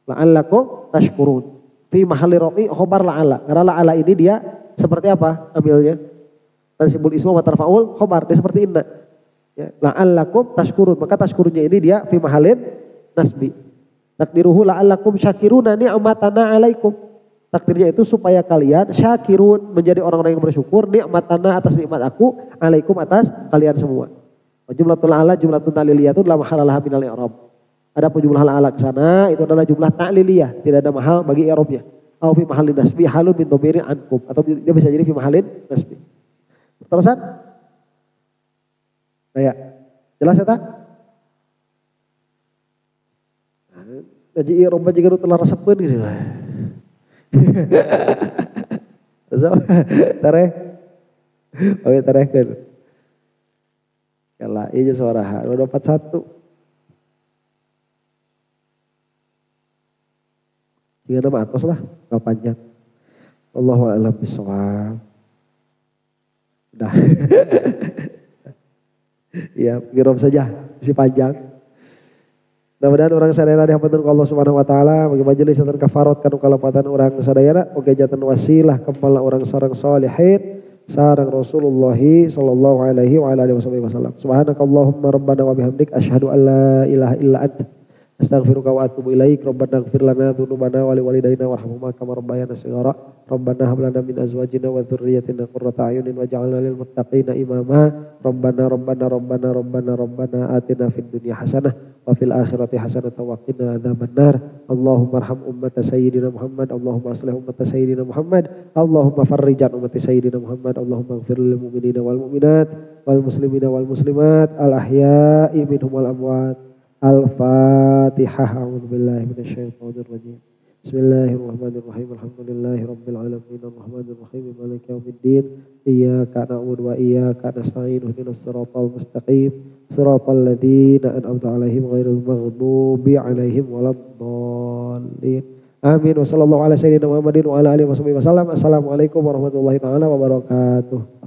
Speaker 1: La'allakum tashkurun. Fi mahalli rafi khobar la'alla. Karena la'alla ini dia seperti apa ambilnya? Tansibul ismu wa tarfa'ul khobar. Dia seperti inna. Ya, la'allakum tashkurun. Maka tashkurunnya ini dia fi mahallin nasbi. Takdiruhu la'allakum syakiruna ni'matana alaikum. Takdirnya itu supaya kalian syakirun, menjadi orang-orang yang bersyukur, ni'matana atas nikmat aku, alaikum atas kalian semua. Jumlatul la'ala jumlatun ta'liliyatun la mahala laha minal i'rab. Adapun jumlah la'ala ke sana itu adalah jumlah ta'liliyah, tidak ada mahal bagi i'rabnya. Au fi mahallin nasbi halun min dhamirin ankum, atau dia bisa jadi fi mahallin nasbi. Terusan? Kayak jelas ya tak? Ngaji i'rab juga telah resepeun gitu. So, tarehkeun. Kala ieu suaraha 241. Jika nama atos lah, enggak panjang. Allahu a'lam bishawab. Udah. Ya, i'rab saja, isi panjang. Mudah-mudahan orang sadayana dihampun Allah Subhanahu wa taala bagi majelis dan kafarat kanu kalapatan orang sadayana oge jatan wasilah kepala orang sareng salihin sareng Rasulullah sallallahu alaihi wa alihi wasallam. Subhanakallahumma rabbana wa bihamdik asyhadu an la ilaha illa anta astaghfiruka wa atubu ilaik. Rabbana ighfir lana dzunubana wa liwalidayna warhamhuma kama rabbayana shighara. Rabbana hab lana min azwajina wa dzurriyyatina qurrata a'yunin waj'alna lil muttaqina imama. Rabbana atina fid dunya hasanah wa fil akhirati hasanah wa qina adzabannar. Allahumma arham ummata sayyidina Muhammad. Allahumma aslih ummata sayyidina Muhammad. Allahumma farrij an ummati sayyidina Muhammad. Allahumma ighfir lil mu'minina wal mu'minat wal muslimina wal muslimat al ahya'i minhum wal amwat. Al-Fatihah. A'udzubillahi minasyaitonir rajim. Bismillahirrahmanirrahim. Alhamdulillahi rabbil alamin. Arrahmanir rahim. Maliki yaumiddin. Iyyaka na'budu wa iyyaka nasta'in. Ihdinas siratal mustaqim. Siratal ladzina an'amta 'alaihim ghairil maghdubi 'alaihim waladdallin. Amin. Wa sallallahu ala sayyidina Muhammadin wa ala alihi wasallam. Assalamualaikum warahmatullahi taala wabarakatuh.